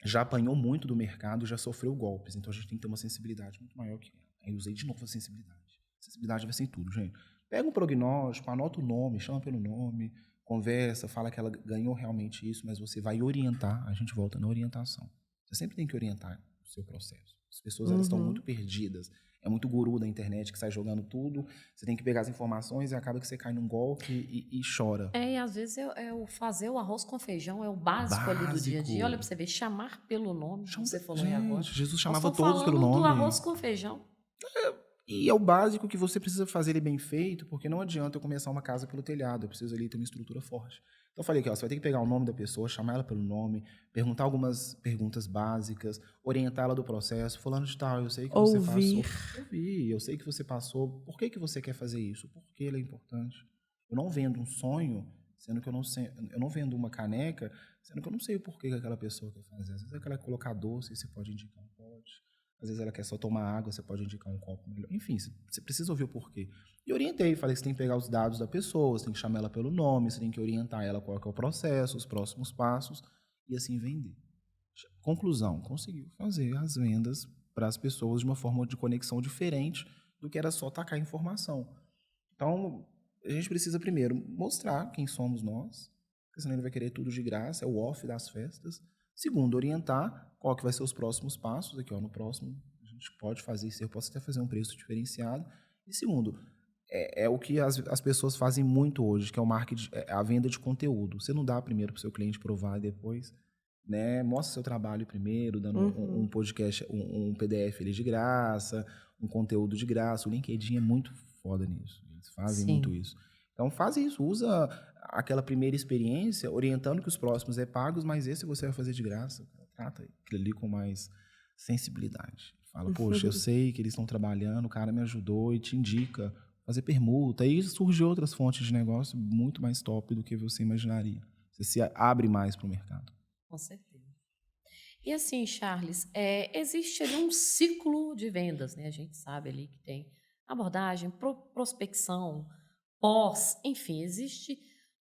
C: já apanhou muito do mercado, já sofreu golpes. Então, a gente tem que ter uma sensibilidade muito maior que ela. Aí eu usei de novo a sensibilidade. Sensibilidade vai ser em tudo, gente. Pega um prognóstico, anota o nome, chama pelo nome, conversa, fala que ela ganhou realmente isso, mas você vai orientar, a gente volta na orientação. Você sempre tem que orientar o seu processo. As pessoas elas estão muito perdidas. É muito guru da internet que sai jogando tudo. Você tem que pegar as informações e acaba que você cai num golpe e chora.
B: E às vezes o fazer o arroz com feijão é o básico ali do dia a dia. Olha pra você ver, chamar pelo nome, como você falou aí agora.
C: Jesus chamava todos pelo nome.
B: Do arroz com feijão.
C: E é o básico que você precisa fazer ele bem feito, porque não adianta eu começar uma casa pelo telhado, eu preciso ali ter uma estrutura forte. Então eu falei que ó, você vai ter que pegar o nome da pessoa, chamar ela pelo nome, perguntar algumas perguntas básicas, orientar ela do processo, falando de tal, eu sei que você passou. Eu sei que você passou, por que você quer fazer isso? Por que ele é importante? Eu não vendo um sonho sendo que eu não vendo uma caneca, sendo que eu não sei o porquê que aquela pessoa quer fazer. Às vezes ela quer colocar doce, você pode indicar um pote. Às vezes ela quer só tomar água, você pode indicar um copo melhor. Enfim, você precisa ouvir o porquê. E orientei, falei que você tem que pegar os dados da pessoa, você tem que chamar ela pelo nome, você tem que orientar ela qual é o processo, os próximos passos, e assim vender. Conclusão, conseguiu fazer as vendas para as pessoas de uma forma de conexão diferente do que era só tacar informação. Então, a gente precisa primeiro mostrar quem somos nós, porque senão ele vai querer tudo de graça, é o off das festas. Segundo, orientar qual que vai ser os próximos passos. Aqui, ó, no próximo, a gente pode fazer isso, eu posso até fazer um preço diferenciado. E segundo, é o que as pessoas fazem muito hoje, que é o marketing, a venda de conteúdo. Você não dá primeiro para o seu cliente provar e depois, né? Mostra seu trabalho primeiro, dando um podcast, um PDF ali de graça, um conteúdo de graça. O LinkedIn é muito foda nisso. Eles fazem muito isso. Então, faz isso. Usa aquela primeira experiência, orientando que os próximos é pagos, mas esse você vai fazer de graça. Trata aquilo ali com mais sensibilidade. Fala, poxa, eu sei que eles estão trabalhando, o cara me ajudou e te indica fazer permuta. Aí surgem outras fontes de negócio muito mais top do que você imaginaria. Você se abre mais para o mercado.
B: Com certeza. E assim, Charles, existe ali um ciclo de vendas, né? A gente sabe ali que tem abordagem, prospecção, pós, enfim, existe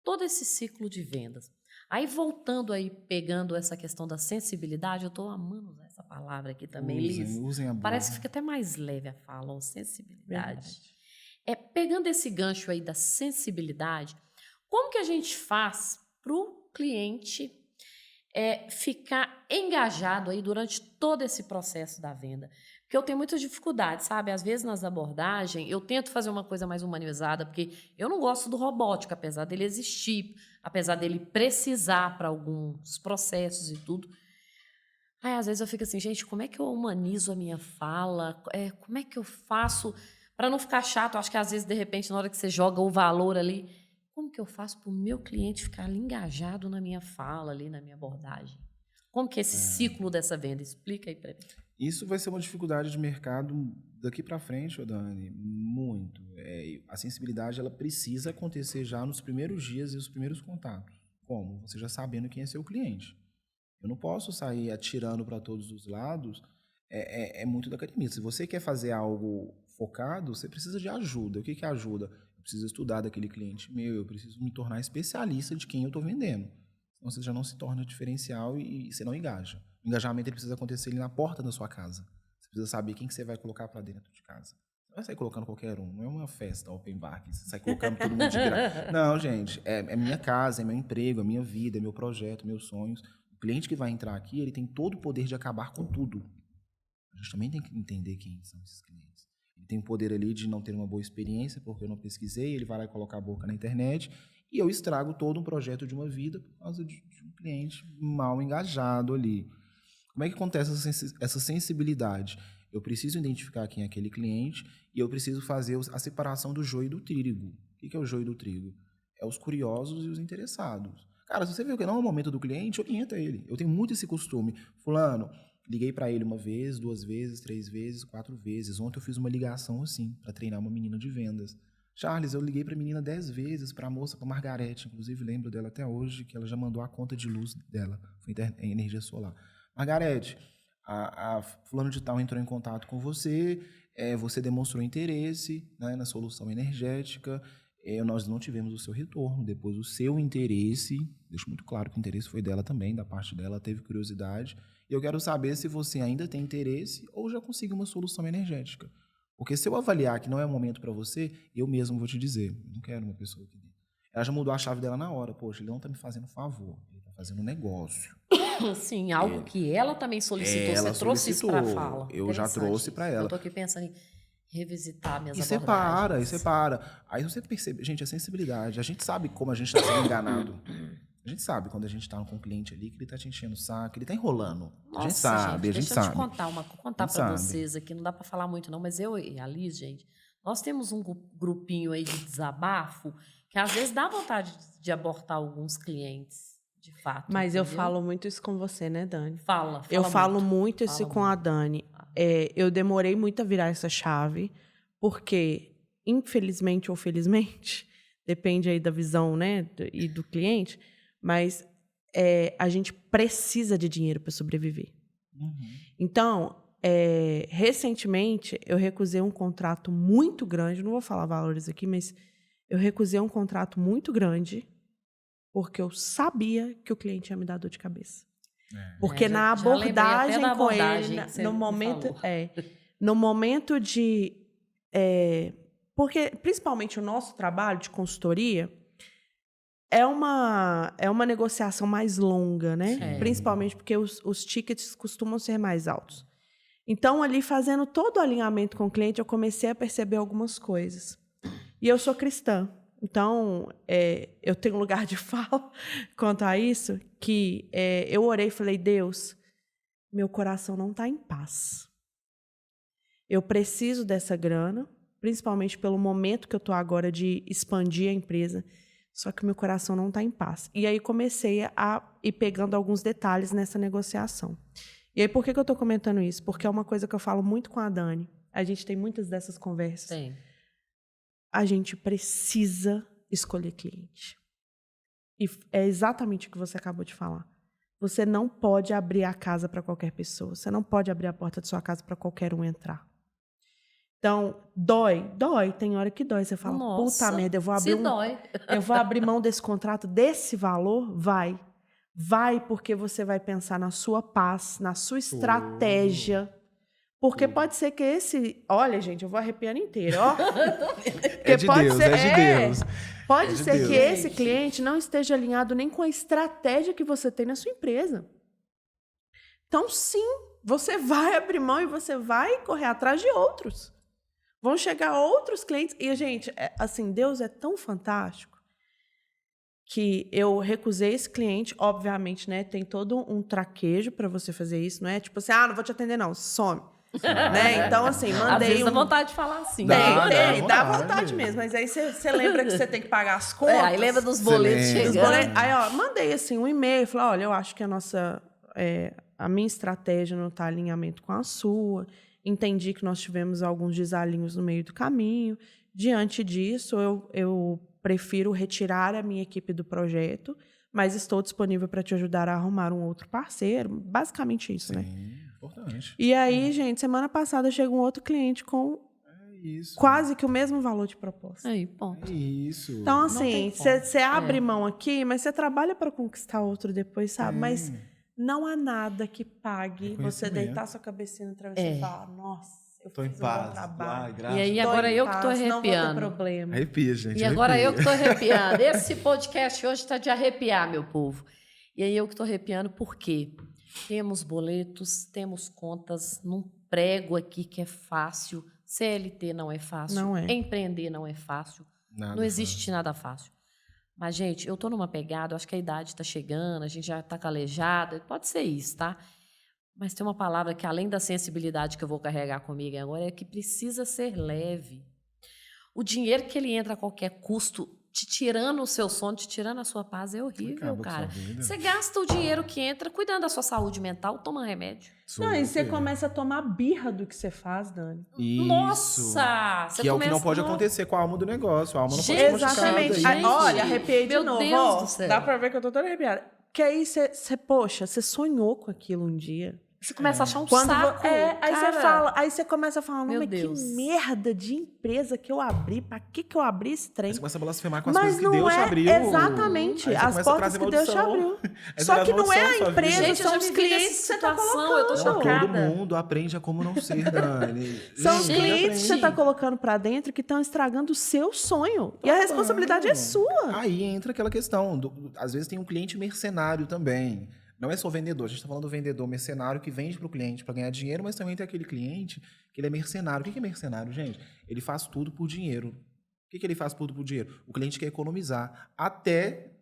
B: todo esse ciclo de vendas. Aí, voltando aí, pegando essa questão da sensibilidade, eu estou amando usar essa palavra aqui também, Liz.
C: Usem a boa.
B: Parece que fica até mais leve a fala, ou sensibilidade. Pegando esse gancho aí da sensibilidade, como que a gente faz para o cliente ficar engajado aí durante todo esse processo da venda? Porque eu tenho muita dificuldade, sabe? Às vezes, nas abordagens, eu tento fazer uma coisa mais humanizada, porque eu não gosto do robótico, apesar dele existir, apesar dele precisar para alguns processos e tudo. Aí, às vezes, eu fico assim, gente, como é que eu humanizo a minha fala? Como é que eu faço para não ficar chato? Eu acho que, às vezes, de repente, na hora que você joga o valor ali, como que eu faço para o meu cliente ficar ali engajado na minha fala, ali na minha abordagem? Como que é esse ciclo dessa venda? Explica aí para mim.
C: Isso vai ser uma dificuldade de mercado daqui para frente, Dani, muito. A sensibilidade ela precisa acontecer já nos primeiros dias e os primeiros contatos. Como? Você já sabendo quem é seu cliente. Eu não posso sair atirando para todos os lados. É muito da academia. Se você quer fazer algo focado, você precisa de ajuda. O que é ajuda? Eu preciso estudar daquele cliente meu, eu preciso me tornar especialista de quem eu estou vendendo. Senão você já não se torna diferencial e você não engaja. O engajamento ele precisa acontecer ali na porta da sua casa. Você precisa saber quem que você vai colocar para dentro de casa. Você não vai sair colocando qualquer um. Não é uma festa open bar que você sai colocando todo mundo de graça. Não, gente. É minha casa, é meu emprego, é minha vida, é meu projeto, meus sonhos. O cliente que vai entrar aqui, ele tem todo o poder de acabar com tudo. A gente também tem que entender quem são esses clientes. Ele tem o poder ali de não ter uma boa experiência, porque eu não pesquisei, ele vai lá e colocar a boca na internet, e eu estrago todo um projeto de uma vida por causa de um cliente mal engajado ali. Como é que acontece essa sensibilidade? Eu preciso identificar quem é aquele cliente e eu preciso fazer a separação do joio e do trigo. O que é o joio do trigo? É os curiosos e os interessados. Cara, se você vê que não é o momento do cliente, orienta ele. Eu tenho muito esse costume. Fulano, liguei para ele 1 vez, 2 vezes, 3 vezes, 4 vezes. Ontem eu fiz uma ligação assim, para treinar uma menina de vendas. Charles, eu liguei para a menina 10 vezes, para a moça, para Margarete. Inclusive, lembro dela até hoje, que ela já mandou a conta de luz dela. Foi energia solar. Margarete, a fulano de tal entrou em contato com você, você demonstrou interesse, né, na solução energética, nós não tivemos o seu retorno. Depois, o seu interesse, deixo muito claro que o interesse foi dela também, da parte dela, ela teve curiosidade. E eu quero saber se você ainda tem interesse ou já conseguiu uma solução energética. Porque se eu avaliar que não é o momento para você, eu mesmo vou te dizer, eu não quero uma pessoa aqui dentro. Ela já mudou a chave dela na hora. Poxa, ele não está me fazendo favor, ele está fazendo um negócio.
B: Sim, algo que ela também solicitou. Você trouxe isso para a fala.
C: Eu já trouxe para ela.
B: Eu estou aqui pensando em revisitar minhas
C: abordagens. E separa. Aí você percebe, gente, a sensibilidade. A gente sabe como a gente está sendo enganado. A gente sabe quando a gente está com um cliente ali que ele está te enchendo o saco, ele está enrolando.
B: Nossa,
C: a gente sabe,
B: deixa eu te contar para vocês aqui, não dá para falar muito não, mas eu e a Liz, gente, nós temos um grupinho aí de desabafo que às vezes dá vontade de abortar alguns clientes, de fato.
A: Mas entendeu? Eu falo muito isso com você, né, Dani?
B: Eu
A: falo muito isso com a Dani. Eu demorei muito a virar essa chave, porque, infelizmente ou felizmente, depende aí da visão, né, e do cliente, mas a gente precisa de dinheiro para sobreviver. Então, recentemente, eu recusei um contrato muito grande, não vou falar valores aqui, mas eu recusei um contrato muito grande porque eu sabia que o cliente ia me dar dor de cabeça. Porque na abordagem com ele, no momento de... porque, principalmente, o nosso trabalho de consultoria é uma negociação mais longa, né?
B: Sim.
A: Principalmente porque os tickets costumam ser mais altos. Então, ali, fazendo todo o alinhamento com o cliente, eu comecei a perceber algumas coisas. E eu sou cristã. Então, eu tenho um lugar de fala quanto a isso, que eu orei e falei, Deus, meu coração não está em paz. Eu preciso dessa grana, principalmente pelo momento que eu estou agora de expandir a empresa, só que meu coração não está em paz. E aí comecei a ir pegando alguns detalhes nessa negociação. E aí por que eu estou comentando isso? Porque é uma coisa que eu falo muito com a Dani. A gente tem muitas dessas conversas.
B: Sim.
A: A gente precisa escolher cliente. E é exatamente o que você acabou de falar. Você não pode abrir a casa para qualquer pessoa. Você não pode abrir a porta de sua casa para qualquer um entrar. Então, dói. Tem hora que dói. Você fala,
B: nossa,
A: puta merda, eu vou abrir mão desse contrato, desse valor? Vai. Vai porque você vai pensar na sua paz, na sua estratégia. Porque pode ser que esse... Olha, gente, eu vou arrepiando inteiro, ó.
C: É de Deus, é de Deus.
A: Pode ser que esse cliente não esteja alinhado nem com a estratégia que você tem na sua empresa. Então, sim, você vai abrir mão e você vai correr atrás de outros. Vão chegar outros clientes. E, gente, assim, Deus é tão fantástico que eu recusei esse cliente, obviamente, né? Tem todo um traquejo para você fazer isso, não é? Tipo assim, não vou te atender não, some. Né? Então, assim, mandei
B: às vezes dá vontade de falar assim.
A: Dá vontade mesmo. Mas aí você lembra que você tem que pagar as contas.
B: Aí lembra dos boletos chegando.
A: Aí, ó, mandei assim um e-mail, falei, olha, eu acho que a minha estratégia não está em alinhamento com a sua. Entendi que nós tivemos alguns desalinhos no meio do caminho. Diante disso, eu prefiro retirar a minha equipe do projeto, mas estou disponível para te ajudar a arrumar um outro parceiro. Basicamente isso, né?
C: Importante.
A: E aí, gente, semana passada chegou um outro cliente com quase que o mesmo valor de proposta.
B: Aí, ponto.
C: Isso.
A: Então, assim, você abre mão aqui, mas você trabalha para conquistar outro depois, sabe? Mas não há nada que pague você deitar sua cabecinha no travesseiro e falar, nossa, eu fiz um bom trabalho.
B: E aí, agora eu que tô arrepiando.
A: Não vou ter problema.
C: Arrepia, gente.
B: E agora eu que tô arrepiando. Esse podcast hoje está de arrepiar, meu povo. E aí eu que tô arrepiando, por quê? Temos boletos, temos contas, não prego aqui que é fácil. CLT não é fácil.
A: Não é.
B: Empreender não é fácil. Não existe nada fácil. Mas, gente, eu tô numa pegada, eu acho que a idade está chegando, a gente já está calejada, pode ser isso, tá? Mas tem uma palavra que, além da sensibilidade que eu vou carregar comigo agora, é que precisa ser leve. O dinheiro que ele entra a qualquer custo, te tirando o seu sono, te tirando a sua paz, é horrível, cara. Você gasta o dinheiro que entra cuidando da sua saúde mental, toma remédio.
A: Não, e você começa a tomar birra do que você faz, Dani.
C: Isso.
B: Nossa!
C: Que é o que não pode acontecer com a alma do negócio. A alma não pode
A: exatamente. Olha, arrepiei de novo.
B: Deus do céu.
A: Dá pra ver que eu tô toda arrepiada. Que aí você sonhou com aquilo um dia.
B: Você começa a achar um saco.
A: Aí você começa a falar, não, mas que merda de empresa que eu abri, pra que eu abri esse trem?
C: Aí você começa a blasfemar com as coisas que Deus te abriu.
A: Exatamente, as portas que Deus te abriu. Só que não é a empresa,
B: gente,
A: são os clientes que você tá colocando.
B: Eu tô chocada.
C: Todo mundo aprende a como não ser, Dani.
A: São os clientes que você tá colocando pra dentro que estão estragando o seu sonho. E a responsabilidade é sua.
C: Aí entra aquela questão, às vezes tem um cliente mercenário também. Não é só vendedor, a gente está falando do vendedor mercenário que vende para o cliente para ganhar dinheiro, mas também tem aquele cliente que ele é mercenário. O que é mercenário, gente? Ele faz tudo por dinheiro. O que ele faz tudo por dinheiro? O cliente quer economizar até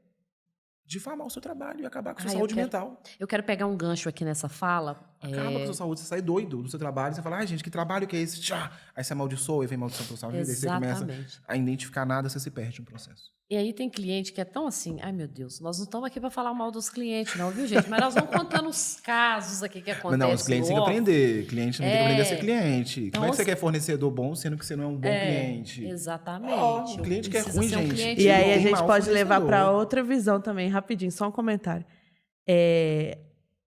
C: difamar o seu trabalho e acabar com a sua saúde mental.
B: Eu quero pegar um gancho aqui nessa fala.
C: Acaba com a sua saúde, você sai doido do seu trabalho, você fala, gente, que trabalho que é esse? Tchá! Aí você amaldiçoa e vem maldição para sua vida, aí você começa a identificar nada, você se perde no processo.
B: E aí tem cliente que é tão assim, ai meu Deus, nós não estamos aqui para falar mal dos clientes não, viu gente? Mas nós vamos contando os casos aqui que acontecem.
C: Mas não, os clientes têm que aprender. Cliente também tem que aprender a ser cliente.
B: Então,
C: Como é que você quer fornecedor bom, sendo que você não é um bom cliente?
B: Exatamente.
C: O cliente que é ruim, gente.
A: E aí a gente pode levar para outra visão também, rapidinho, só um comentário.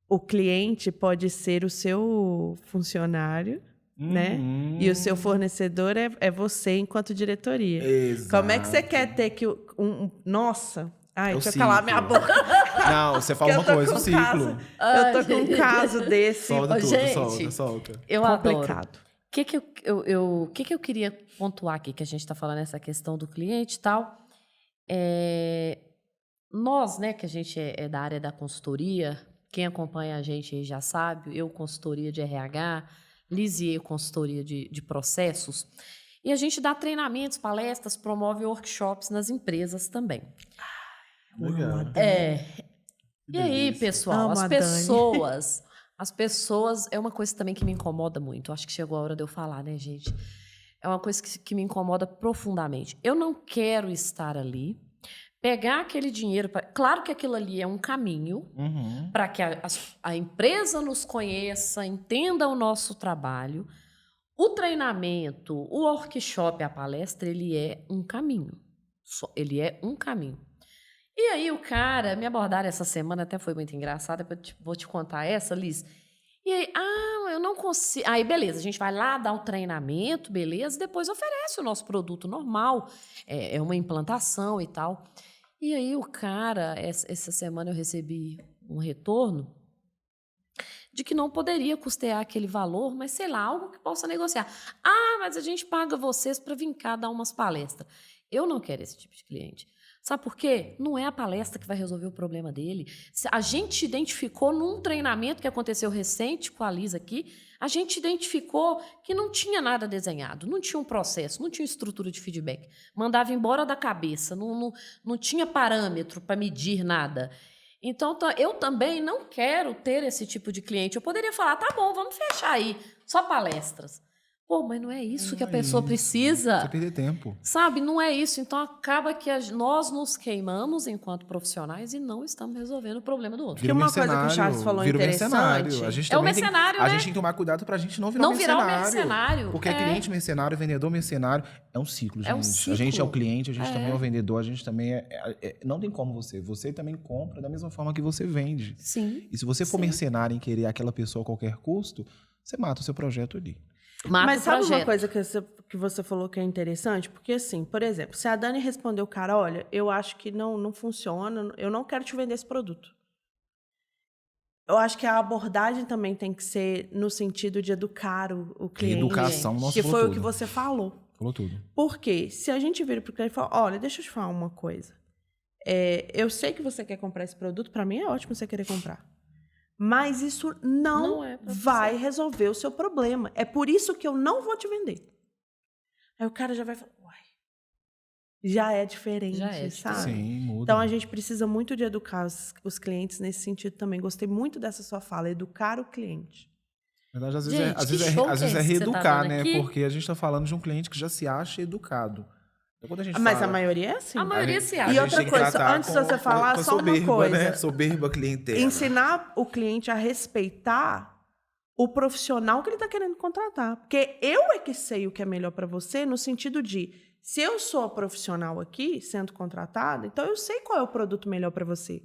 A: O cliente pode ser o seu funcionário, né? E o seu fornecedor é você enquanto diretoria.
C: Exato.
A: Como é que você quer ter que... Nossa... Ai, deixa eu calar minha boca.
C: Não, você fala uma coisa, o ciclo.
A: Eu tô com um caso desse.
C: Solta tudo,
B: gente,
C: solta.
B: Eu
A: complicado.
B: O que eu queria pontuar aqui, que a gente está falando essa questão do cliente e tal. Nós, né, que a gente é da área da consultoria, quem acompanha a gente aí já sabe, eu consultoria de RH, Lisier consultoria de processos, e a gente dá treinamentos, palestras, promove workshops nas empresas também.
C: Legal.
B: E aí, pessoal, as pessoas é uma coisa também que me incomoda muito. Acho que chegou a hora de eu falar, né, gente? É uma coisa que me incomoda profundamente. Eu não quero estar ali, pegar aquele dinheiro. Claro que aquilo ali é um caminho para que a empresa nos conheça, entenda o nosso trabalho. O treinamento, o workshop, a palestra, ele é um caminho. Ele é um caminho. E aí o cara, me abordaram essa semana, até foi muito engraçado, depois vou te contar essa, Liz. E aí, eu não consigo... Aí, beleza, a gente vai lá dar o treinamento, beleza, depois oferece o nosso produto normal, é uma implantação e tal. E aí o cara, essa semana eu recebi um retorno de que não poderia custear aquele valor, mas sei lá, algo que possa negociar. Mas a gente paga vocês para vir cá dar umas palestras. Eu não quero esse tipo de cliente. Sabe por quê? Não é a palestra que vai resolver o problema dele. A gente identificou num treinamento que aconteceu recente com a Liz aqui, a gente identificou que não tinha nada desenhado, não tinha um processo, não tinha estrutura de feedback. Mandava embora da cabeça, não tinha parâmetro para medir nada. Então, eu também não quero ter esse tipo de cliente. Eu poderia falar, tá bom, vamos fechar aí, só palestras. Pô, mas não é isso que a pessoa precisa.
C: Você perder tempo.
B: Sabe, não é isso. Então, acaba que nós nos queimamos enquanto profissionais e não estamos resolvendo o problema do outro.
A: Porque uma coisa que o Charles falou interessante...
C: A gente
B: é o mercenário,
C: A gente tem que tomar cuidado pra gente não virar mercenário. Porque cliente mercenário, vendedor mercenário, é um ciclo, gente.
B: É um ciclo.
C: A gente é o cliente, a gente também é o vendedor, a gente também não tem como você. Você também compra da mesma forma que você vende.
B: Sim.
C: E se você for mercenário em querer aquela pessoa a qualquer custo, você mata o seu projeto ali.
A: Mas sabe uma coisa que você falou que é interessante? Porque, assim, por exemplo, se a Dani respondeu, cara, olha, eu acho que não funciona, eu não quero te vender esse produto. Eu acho que a abordagem também tem que ser no sentido de educar o cliente.
C: Educação, nossa,
A: que foi o que você falou.
C: Falou tudo.
A: Porque se a gente vira para o cliente e fala, olha, deixa eu te falar uma coisa. Eu sei que você quer comprar esse produto, para mim é ótimo você querer comprar. Mas isso não vai resolver o seu problema. É por isso que eu não vou te vender. Aí o cara já vai falar, uai, já é diferente, sabe?
C: Sim, muda.
A: Então a gente precisa muito de educar os clientes nesse sentido também. Gostei muito dessa sua fala, educar o cliente.
C: Na verdade, às vezes é reeducar, né? Aqui? Porque a gente está falando de um cliente que já se acha educado. Então, quando a gente
A: Mas a maioria é assim.
B: A maioria se acha.
A: E outra coisa, antes de você falar, só uma coisa.
C: Né? Soberba clientela.
A: Ensinar o cliente a respeitar o profissional que ele está querendo contratar. Porque eu é que sei o que é melhor para você, no sentido de, se eu sou a profissional aqui, sendo contratada, então eu sei qual é o produto melhor para você.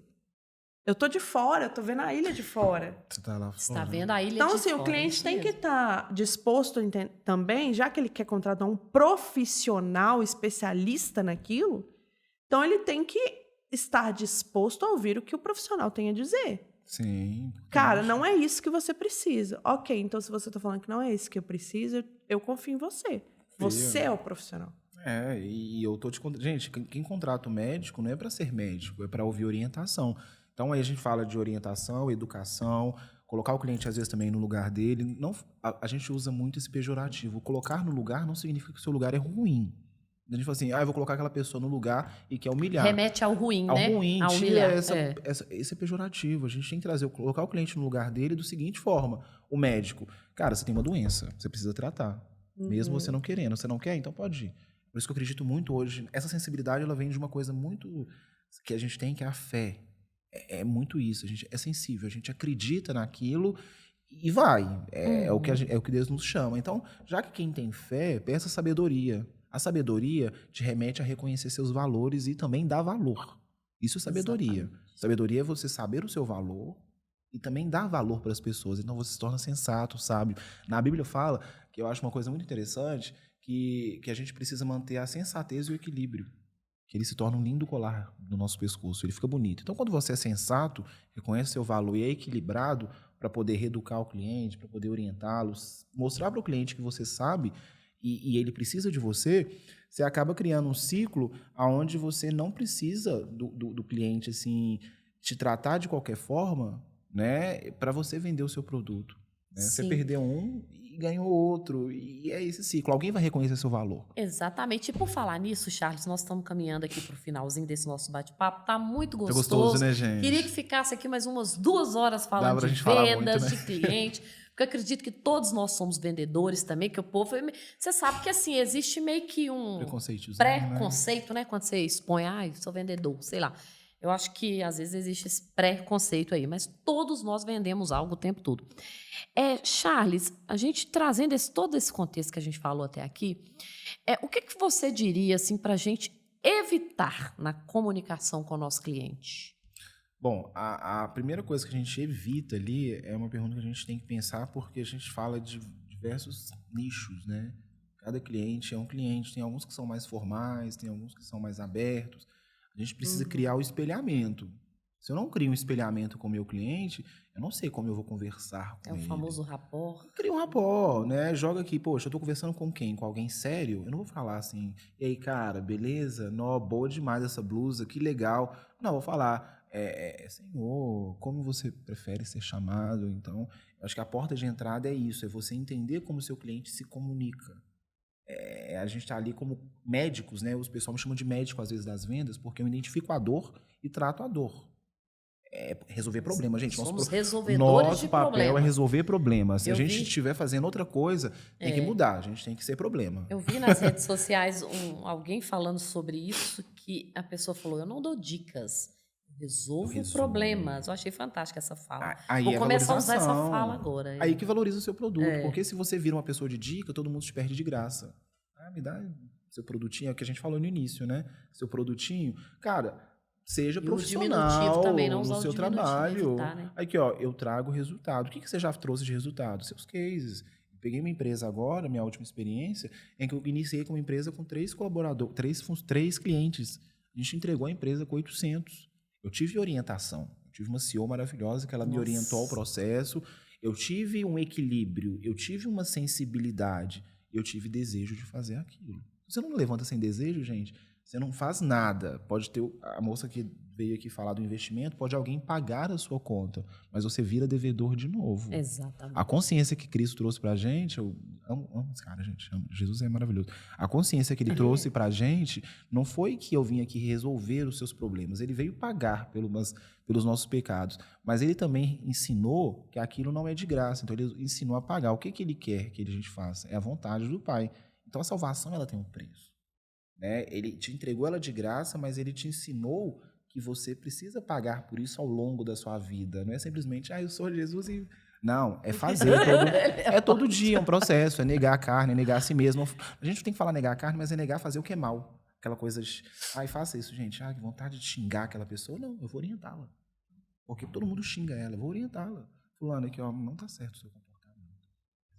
A: Eu tô de fora, eu tô vendo a ilha de fora.
C: Você tá lá fora.
B: Você tá vendo a ilha
A: então,
B: de
A: assim,
B: fora.
A: O cliente tem que estar disposto também, já que ele quer contratar um profissional especialista naquilo, então ele tem que estar disposto a ouvir o que o profissional tem a dizer.
C: Sim.
A: Cara, não é isso que você precisa. Ok, então se você tá falando que não é isso que eu preciso, eu confio em você. Você é o profissional.
C: E eu tô te contando. Gente, quem contrata o médico não é para ser médico, é para ouvir orientação. Então, aí a gente fala de orientação, educação, colocar o cliente, às vezes, também no lugar dele. Não, a gente usa muito esse pejorativo. Colocar no lugar não significa que o seu lugar é ruim. A gente fala assim, eu vou colocar aquela pessoa no lugar e quer humilhar.
B: Remete ao ruim, né?
C: Ao ruim,
B: a humilhar.
C: Esse é pejorativo. A gente tem que colocar o cliente no lugar dele da seguinte forma. O médico, cara, você tem uma doença, você precisa tratar. Mesmo você não querendo. Você não quer? Então pode ir. Por isso que eu acredito muito hoje. Essa sensibilidade, ela vem de uma coisa muito que a gente tem, que é a fé. É muito isso. A gente é sensível, a gente acredita naquilo e vai. É o que Deus nos chama. Então, já que quem tem fé, peça sabedoria. A sabedoria te remete a reconhecer seus valores e também dar valor. Isso é sabedoria.
B: Exatamente.
C: Sabedoria é você saber o seu valor e também dar valor para as pessoas. Então, você se torna sensato, sábio. Na Bíblia fala, que eu acho uma coisa muito interessante, que a gente precisa manter a sensatez e o equilíbrio. Que ele se torna um lindo colar no nosso pescoço. Ele fica bonito. Então, quando você é sensato, reconhece seu valor e é equilibrado para poder reeducar o cliente, para poder orientá-los, mostrar para o cliente que você sabe e ele precisa de você, você acaba criando um ciclo onde você não precisa do cliente assim, te tratar de qualquer forma, né, para você vender o seu produto. Né? Você perdeu um e ganhou outro. E é esse ciclo. Alguém vai reconhecer seu valor.
B: Exatamente. E por falar nisso, Charles, nós estamos caminhando aqui para o finalzinho desse nosso bate-papo. Tá muito
C: Tá
B: gostoso.
C: gostoso, né, gente?
B: Queria que ficasse aqui mais umas 2 horas falando de vendas, de cliente. Porque eu acredito que todos nós somos vendedores também, que o povo... Você sabe que, assim, existe meio que um preconceito, né? Quando você expõe, sou vendedor, sei lá. Eu acho que, às vezes, existe esse preconceito aí, mas todos nós vendemos algo o tempo todo. Charles, a gente trazendo todo esse contexto que a gente falou até aqui, o que você diria assim, para a gente evitar na comunicação com o nosso cliente?
C: Bom, a primeira coisa que a gente evita ali é uma pergunta que a gente tem que pensar, porque a gente fala de diversos nichos, né? Cada cliente é um cliente, tem alguns que são mais formais, tem alguns que são mais abertos. A gente precisa criar o espelhamento. Se eu não crio um espelhamento com o meu cliente, eu não sei como eu vou conversar com ele.
B: É o famoso rapport.
C: Cria um rapport, né? Joga aqui, poxa, eu tô conversando com quem? Com alguém sério? Eu não vou falar assim, e aí, cara, beleza? Nó, boa demais essa blusa, que legal. Não, eu vou falar, senhor, como você prefere ser chamado? Então, eu acho que a porta de entrada é isso, é você entender como o seu cliente se comunica. A gente está ali como médicos, né? Os pessoal me chamam de médico às vezes das vendas, porque eu identifico a dor e trato a dor. Resolver problemas, gente.
B: Somos resolvedores
C: nosso
B: de
C: papel
B: problemas.
C: É resolver problemas. Se
B: Eu
C: a gente
B: vi...
C: estiver fazendo outra coisa, tem que mudar. A gente tem que ser problema.
B: Eu vi nas redes sociais alguém falando sobre isso, que a pessoa falou, eu não dou dicas, eu resolvo problemas. Eu achei fantástica essa fala. Vou começar a usar essa fala agora.
C: Aí que valoriza o seu produto. Porque se você vira uma pessoa de dica, todo mundo te perde de graça. Me dá seu produtinho, é o que a gente falou no início, né? Seu produtinho. Cara, seja profissional também, não no seu trabalho. Evitar, né? Aqui, ó, eu trago resultado. O que você já trouxe de resultado? Seus cases. Eu peguei uma empresa agora, minha última experiência, em que eu iniciei com uma empresa com 3 colaboradores, 3 clientes. A gente entregou a empresa com 800. Eu tive orientação. Eu tive uma CEO maravilhosa que ela me orientou ao processo. Eu tive um equilíbrio. Eu tive uma sensibilidade. Eu tive desejo de fazer aquilo. Você não levanta sem desejo, gente, você não faz nada. Pode ter a moça que veio aqui falar do investimento, pode alguém pagar a sua conta, mas você vira devedor de novo.
B: Exatamente.
C: A consciência que Cristo trouxe pra gente, eu amo esse cara, gente. Jesus é maravilhoso. A consciência que ele trouxe pra gente não foi que eu vim aqui resolver os seus problemas. Ele veio pagar pelos nossos pecados. Mas ele também ensinou que aquilo não é de graça. Então ele ensinou a pagar. O que ele quer que a gente faça? É a vontade do Pai. Então a salvação ela tem um preço. Né? Ele te entregou ela de graça, mas ele te ensinou que você precisa pagar por isso ao longo da sua vida. Não é simplesmente, eu sou Jesus e... Não, é fazer. Todo dia um processo. É negar a carne, é negar a si mesmo. A gente não tem que falar negar a carne, mas é negar fazer o que é mal. Aquela coisa de, faça isso, gente. Que vontade de xingar aquela pessoa. Não, eu vou orientá-la. Porque todo mundo xinga ela. Eu vou orientá-la. Fulano aqui, não tá certo o seu comportamento.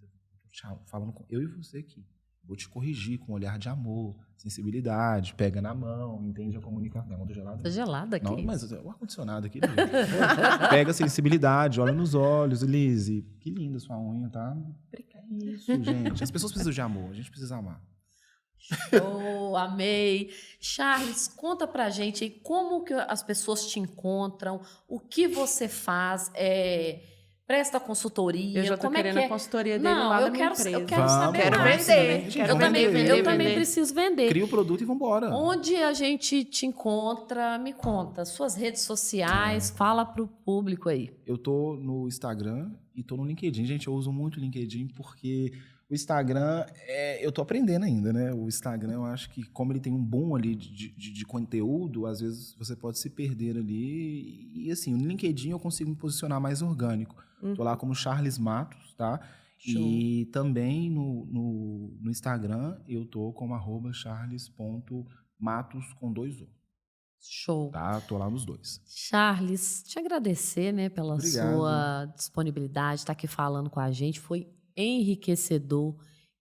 C: Eu tô falando com eu e você aqui. Vou te corrigir com um olhar de amor, sensibilidade, pega na mão, entende a comunicação. Não, tô gelado.
B: Tá gelado aqui.
C: Não, mas o ar-condicionado aqui. Pega a sensibilidade, olha nos olhos, Lizzy. Que linda sua unha, tá? É isso, gente. As pessoas precisam de amor, a gente precisa amar.
B: Oh, amei. Charles, conta pra gente aí como que as pessoas te encontram, o que você faz, presta consultoria.
A: Eu já tô querendo a consultoria dele lá da minha empresa.
B: Eu quero saber.
A: Quero vender.
B: Eu também preciso vender.
C: Cria o produto e vambora.
B: Onde a gente te encontra? Me conta. Suas redes sociais, fala pro público aí.
C: Eu tô no Instagram e tô no LinkedIn. Gente, eu uso muito o LinkedIn porque O Instagram, eu tô aprendendo ainda, né? O Instagram, eu acho que como ele tem um boom ali de conteúdo, às vezes você pode se perder ali. E assim, no LinkedIn eu consigo me posicionar mais orgânico. Tô lá como Charles Matos, tá?
A: Show.
C: E também no Instagram eu tô como @charles.matos com 2 O.
B: Show.
C: Tá? Tô lá nos 2.
B: Charles, te agradecer, né, pela
C: Obrigado.
B: sua disponibilidade, estar aqui falando com a gente. Foi enriquecedor.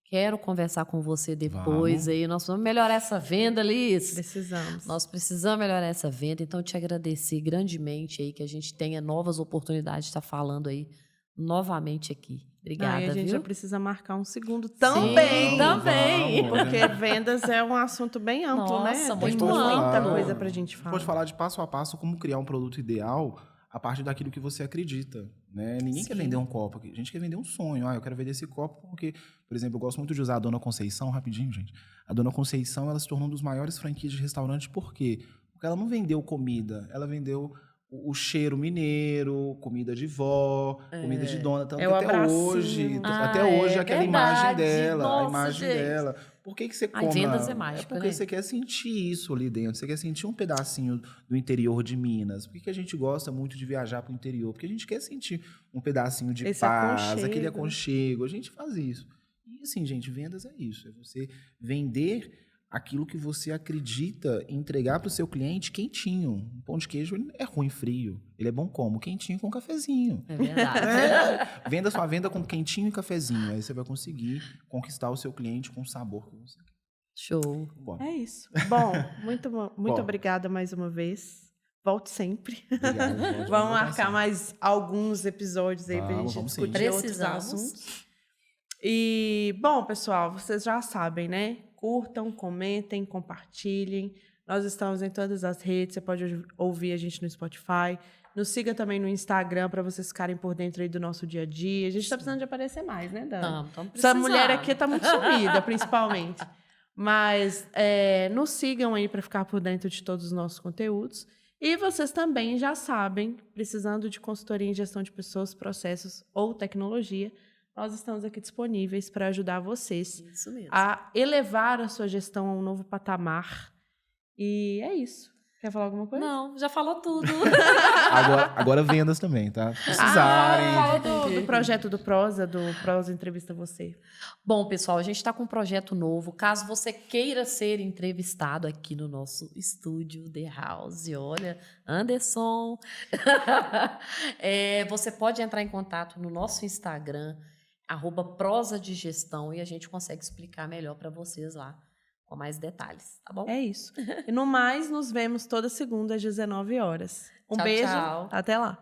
B: Quero conversar com você depois.
C: Vamos.
B: Aí nós vamos melhorar essa venda, Liz.
A: Precisamos.
B: Nós precisamos melhorar essa venda. Então, te agradecer grandemente aí que a gente tenha novas oportunidades de estar falando aí novamente aqui. Obrigada,
A: E a gente
B: viu?
A: já precisa marcar um segundo também.
B: Sim, também.
C: Vamos.
A: Porque vendas é um assunto bem amplo, né?
B: Nossa,
A: Tem
B: muito
A: muita
B: amplo.
A: coisa pra gente
C: A
A: falar.
C: pode falar de passo a passo como criar um produto ideal a partir daquilo que você acredita, né? Ninguém quer vender um copo aqui. A gente quer vender um sonho. Eu quero vender esse copo porque, por exemplo, eu gosto muito de usar a Dona Conceição, rapidinho, gente. A Dona Conceição, ela se tornou um dos maiores franquias de restaurante. Por quê? Porque ela não vendeu comida, ela vendeu o cheiro mineiro, comida de vó, comida de dona. Tanto
A: É
C: que
A: o
C: até
A: abracinho.
C: hoje,
B: Ah,
C: até hoje,
B: é
C: aquela imagem
B: verdade.
C: dela,
B: Nossa,
C: a imagem
B: gente.
C: dela. Por que você
B: Ai,
C: come?
B: vendas é mágico,
C: porque
B: né?
C: você quer sentir isso ali dentro. Você quer sentir um pedacinho do interior de Minas. Por que a gente gosta muito de viajar para o interior? Porque a gente quer sentir um pedacinho de
A: Esse
C: paz,
A: aconchego.
C: aquele aconchego. A gente faz isso. E assim, gente, vendas é isso. É você vender aquilo que você acredita e entregar para o seu cliente quentinho. Um pão de queijo ele é ruim frio. Ele é bom como? Quentinho com cafezinho.
B: É verdade.
C: Venda sua venda com quentinho e cafezinho. Aí você vai conseguir conquistar o seu cliente com o sabor que você quer.
B: Show.
C: Bom,
A: É isso. Bom, muito
C: Bom.
A: obrigada mais uma vez. Volte sempre.
C: obrigado. Jorge.
A: Vamos marcar mais alguns episódios aí pra
C: Vamos,
A: gente
C: vamos sim.
A: discutir outros
B: Precisamos.
A: assuntos. E, bom, pessoal, vocês já sabem, né? Curtam, comentem, compartilhem. Nós estamos em todas as redes. Você pode ouvir a gente no Spotify. Nos siga também no Instagram para vocês ficarem por dentro aí do nosso dia a dia. A gente tá precisando de aparecer mais, né, Dani?
B: Tamo
A: Essa mulher
B: precisando.
A: aqui tá muito sumida, principalmente. Mas nos sigam aí para ficar por dentro de todos os nossos conteúdos. E vocês também já sabem, precisando de consultoria em gestão de pessoas, processos ou tecnologia, nós estamos aqui disponíveis para ajudar vocês
B: Isso mesmo.
A: a elevar a sua gestão a um novo patamar. E é isso. Quer falar alguma coisa?
B: Não, já falou tudo.
C: Agora vendas também, tá? Precisarem.
A: Fala do projeto do Prosa Entrevista Você.
B: Bom, pessoal, a gente está com um projeto novo. Caso você queira ser entrevistado aqui no nosso estúdio The House, olha, Anderson, você pode entrar em contato no nosso Instagram, @prosadigestão, e a gente consegue explicar melhor para vocês lá, com mais detalhes, tá bom?
A: É isso. E no mais, nos vemos toda segunda às 19 horas. Um
B: Tchau,
A: beijo.
B: tchau.
A: Até lá.